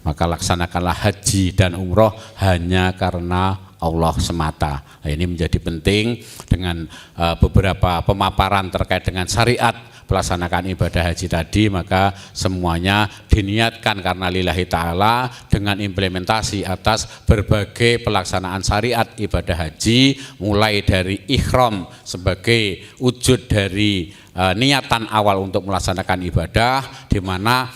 Maka laksanakanlah haji dan umroh hanya karena Allah semata. Nah, ini menjadi penting dengan beberapa pemaparan terkait dengan syariat pelaksanaan ibadah haji tadi, maka semuanya diniatkan karena lillahi ta'ala dengan implementasi atas berbagai pelaksanaan syariat ibadah haji, mulai dari ihram sebagai wujud dari niatan awal untuk melaksanakan ibadah, di mana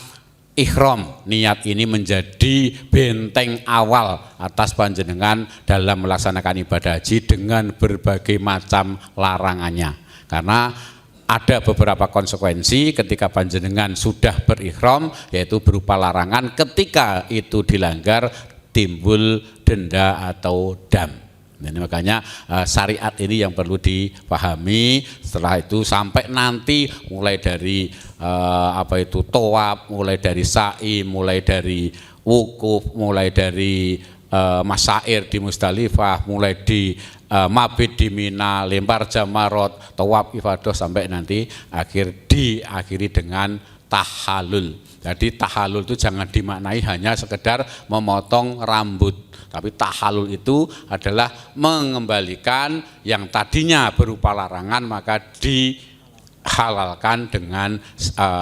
ihram niat ini menjadi benteng awal atas panjenengan dalam melaksanakan ibadah haji dengan berbagai macam larangannya. Karena ada beberapa konsekuensi ketika panjenengan sudah berihram, yaitu berupa larangan ketika itu dilanggar timbul denda atau dam. Ini makanya syariat ini yang perlu dipahami. Setelah itu sampai nanti mulai dari tawaf, mulai dari sa'i, mulai dari wukuf, mulai dari masyair di Musdalifah, mulai di mabit di Mina, lempar jamarot, tawaf ifadah sampai nanti diakhiri dengan tahallul. Jadi tahallul itu jangan dimaknai hanya sekedar memotong rambut, tapi tahallul itu adalah mengembalikan yang tadinya berupa larangan maka dihalalkan dengan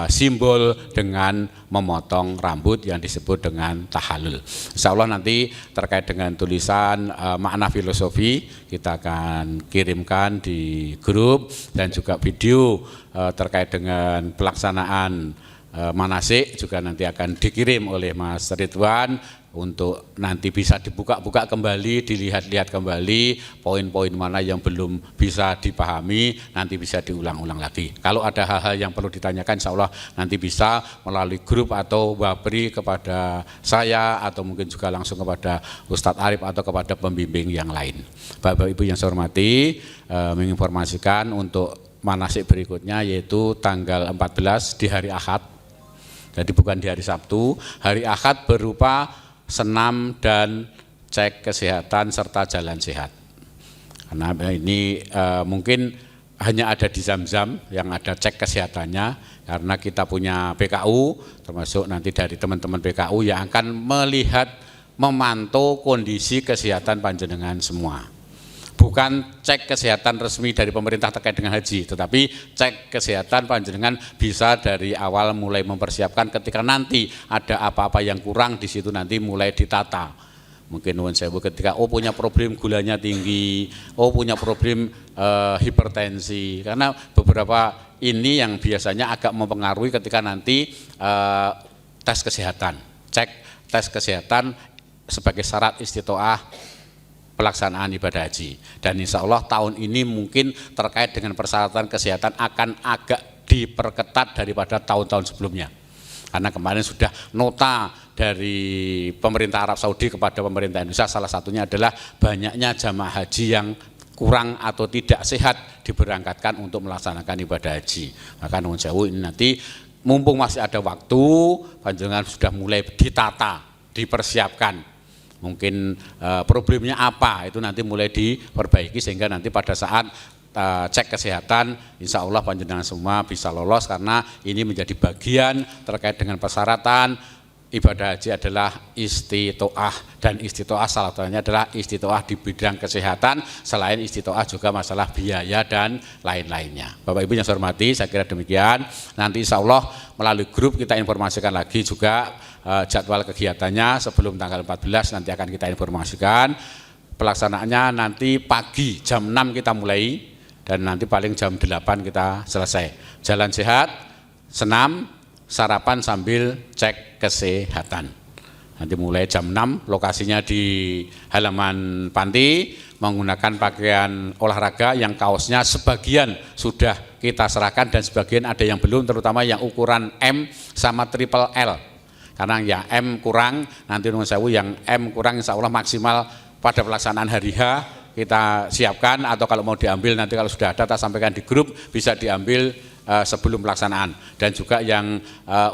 simbol dengan memotong rambut yang disebut dengan tahallul. Insya Allah nanti terkait dengan tulisan makna filosofi kita akan kirimkan di grup, dan juga video terkait dengan pelaksanaan manasik juga nanti akan dikirim oleh Mas Ridwan untuk nanti bisa dibuka-buka kembali, dilihat-lihat kembali poin-poin mana yang belum bisa dipahami, nanti bisa diulang-ulang lagi. Kalau ada hal-hal yang perlu ditanyakan, insya Allah nanti bisa melalui grup atau wabri kepada saya atau mungkin juga langsung kepada Ustadz Arif atau kepada pembimbing yang lain. Bapak Ibu yang saya hormati, menginformasikan untuk manasik berikutnya yaitu tanggal 14 di hari Ahad. Jadi bukan di hari Sabtu, hari Ahad berupa senam dan cek kesehatan serta jalan sehat. Karena ini mungkin hanya ada di Zam-Zam yang ada cek kesehatannya, karena kita punya PKU, termasuk nanti dari teman-teman PKU yang akan melihat, memantau kondisi kesehatan panjenengan semua. Bukan cek kesehatan resmi dari pemerintah terkait dengan haji, tetapi cek kesehatan panjenengan bisa dari awal mulai mempersiapkan ketika nanti ada apa-apa yang kurang di situ nanti mulai ditata. Mungkin nuwun sewu ketika punya problem gulanya tinggi, punya problem hipertensi, karena beberapa ini yang biasanya agak mempengaruhi ketika nanti tes kesehatan, cek tes kesehatan sebagai syarat istitoah pelaksanaan ibadah haji. Dan insya Allah tahun ini mungkin terkait dengan persyaratan kesehatan akan agak diperketat daripada tahun-tahun sebelumnya. Karena kemarin sudah nota dari pemerintah Arab Saudi kepada pemerintah Indonesia, salah satunya adalah banyaknya jamaah haji yang kurang atau tidak sehat diberangkatkan untuk melaksanakan ibadah haji. Maka nuwun sewu ini nanti mumpung masih ada waktu, panjenengan sudah mulai ditata, dipersiapkan. mungkin problemnya apa, itu nanti mulai diperbaiki sehingga nanti pada saat cek kesehatan insya Allah panjenengan semua bisa lolos, karena ini menjadi bagian terkait dengan persyaratan ibadah haji adalah istitoah, dan istitoah salah satunya adalah istitoah di bidang kesehatan, selain istitoah juga masalah biaya dan lain-lainnya. Bapak Ibu yang saya hormati, saya kira demikian. Nanti insya Allah melalui grup kita informasikan lagi juga jadwal kegiatannya sebelum tanggal 14 nanti akan kita informasikan. Pelaksanaannya nanti pagi jam 6 kita mulai dan nanti paling jam 8 kita selesai. Jalan sehat, senam, sarapan sambil cek kesehatan. Nanti mulai jam 6, lokasinya di halaman panti, menggunakan pakaian olahraga yang kaosnya sebagian sudah kita serahkan dan sebagian ada yang belum, terutama yang ukuran M sama triple L. Karena yang M kurang, nanti nuwun sewu yang M kurang insya Allah maksimal pada pelaksanaan hari H kita siapkan, atau kalau mau diambil nanti kalau sudah ada kita sampaikan di grup, bisa diambil sebelum pelaksanaan. Dan juga yang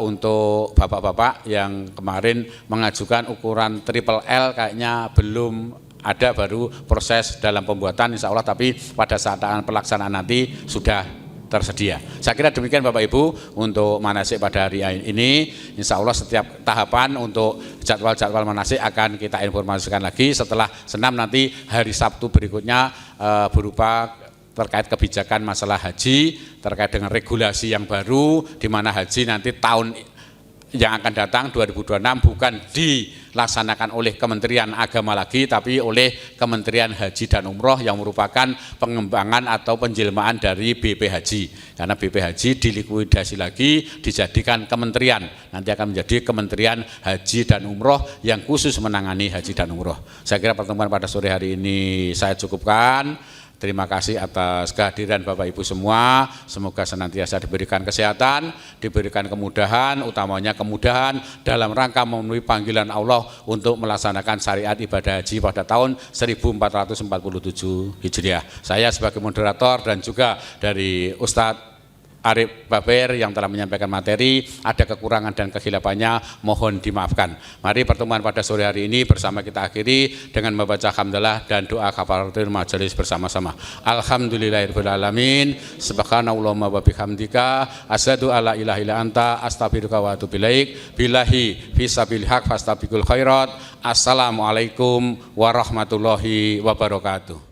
untuk bapak-bapak yang kemarin mengajukan ukuran triple L kayaknya belum ada, baru proses dalam pembuatan insya Allah, tapi pada saat pelaksanaan nanti sudah tersedia. Saya kira demikian Bapak Ibu untuk manasik pada hari ini. Insya Allah setiap tahapan untuk jadwal-jadwal manasik akan kita informasikan lagi setelah senam nanti hari Sabtu berikutnya berupa terkait kebijakan masalah haji, terkait dengan regulasi yang baru, di mana haji nanti tahun yang akan datang 2026 bukan dilaksanakan oleh Kementerian Agama lagi, tapi oleh Kementerian Haji dan Umroh yang merupakan pengembangan atau penjelmaan dari BP Haji. Karena BP Haji dilikuidasi lagi, dijadikan kementerian. Nanti akan menjadi Kementerian Haji dan Umroh yang khusus menangani haji dan umroh. Saya kira pertemuan pada sore hari ini saya cukupkan. Terima kasih atas kehadiran Bapak Ibu semua. Semoga senantiasa diberikan kesehatan, diberikan kemudahan, utamanya kemudahan dalam rangka memenuhi panggilan Allah untuk melaksanakan syariat ibadah haji pada tahun 1447 Hijriah. Saya sebagai moderator dan juga dari Ustadz Arif Baber yang telah menyampaikan materi, ada kekurangan dan kehilafannya mohon dimaafkan. Mari pertemuan pada sore hari ini bersama kita akhiri dengan membaca hamdalah dan doa kafaratul majelis bersama-sama. Alhamdulillahirabbil alamin. Subhanallahumma wa bihamdika asyhadu alla ilaha illa anta astaghfiruka wa atubu ilaik. Billahi fisabilil haq fastabiqul khairat. Assalamualaikum warahmatullahi wabarakatuh.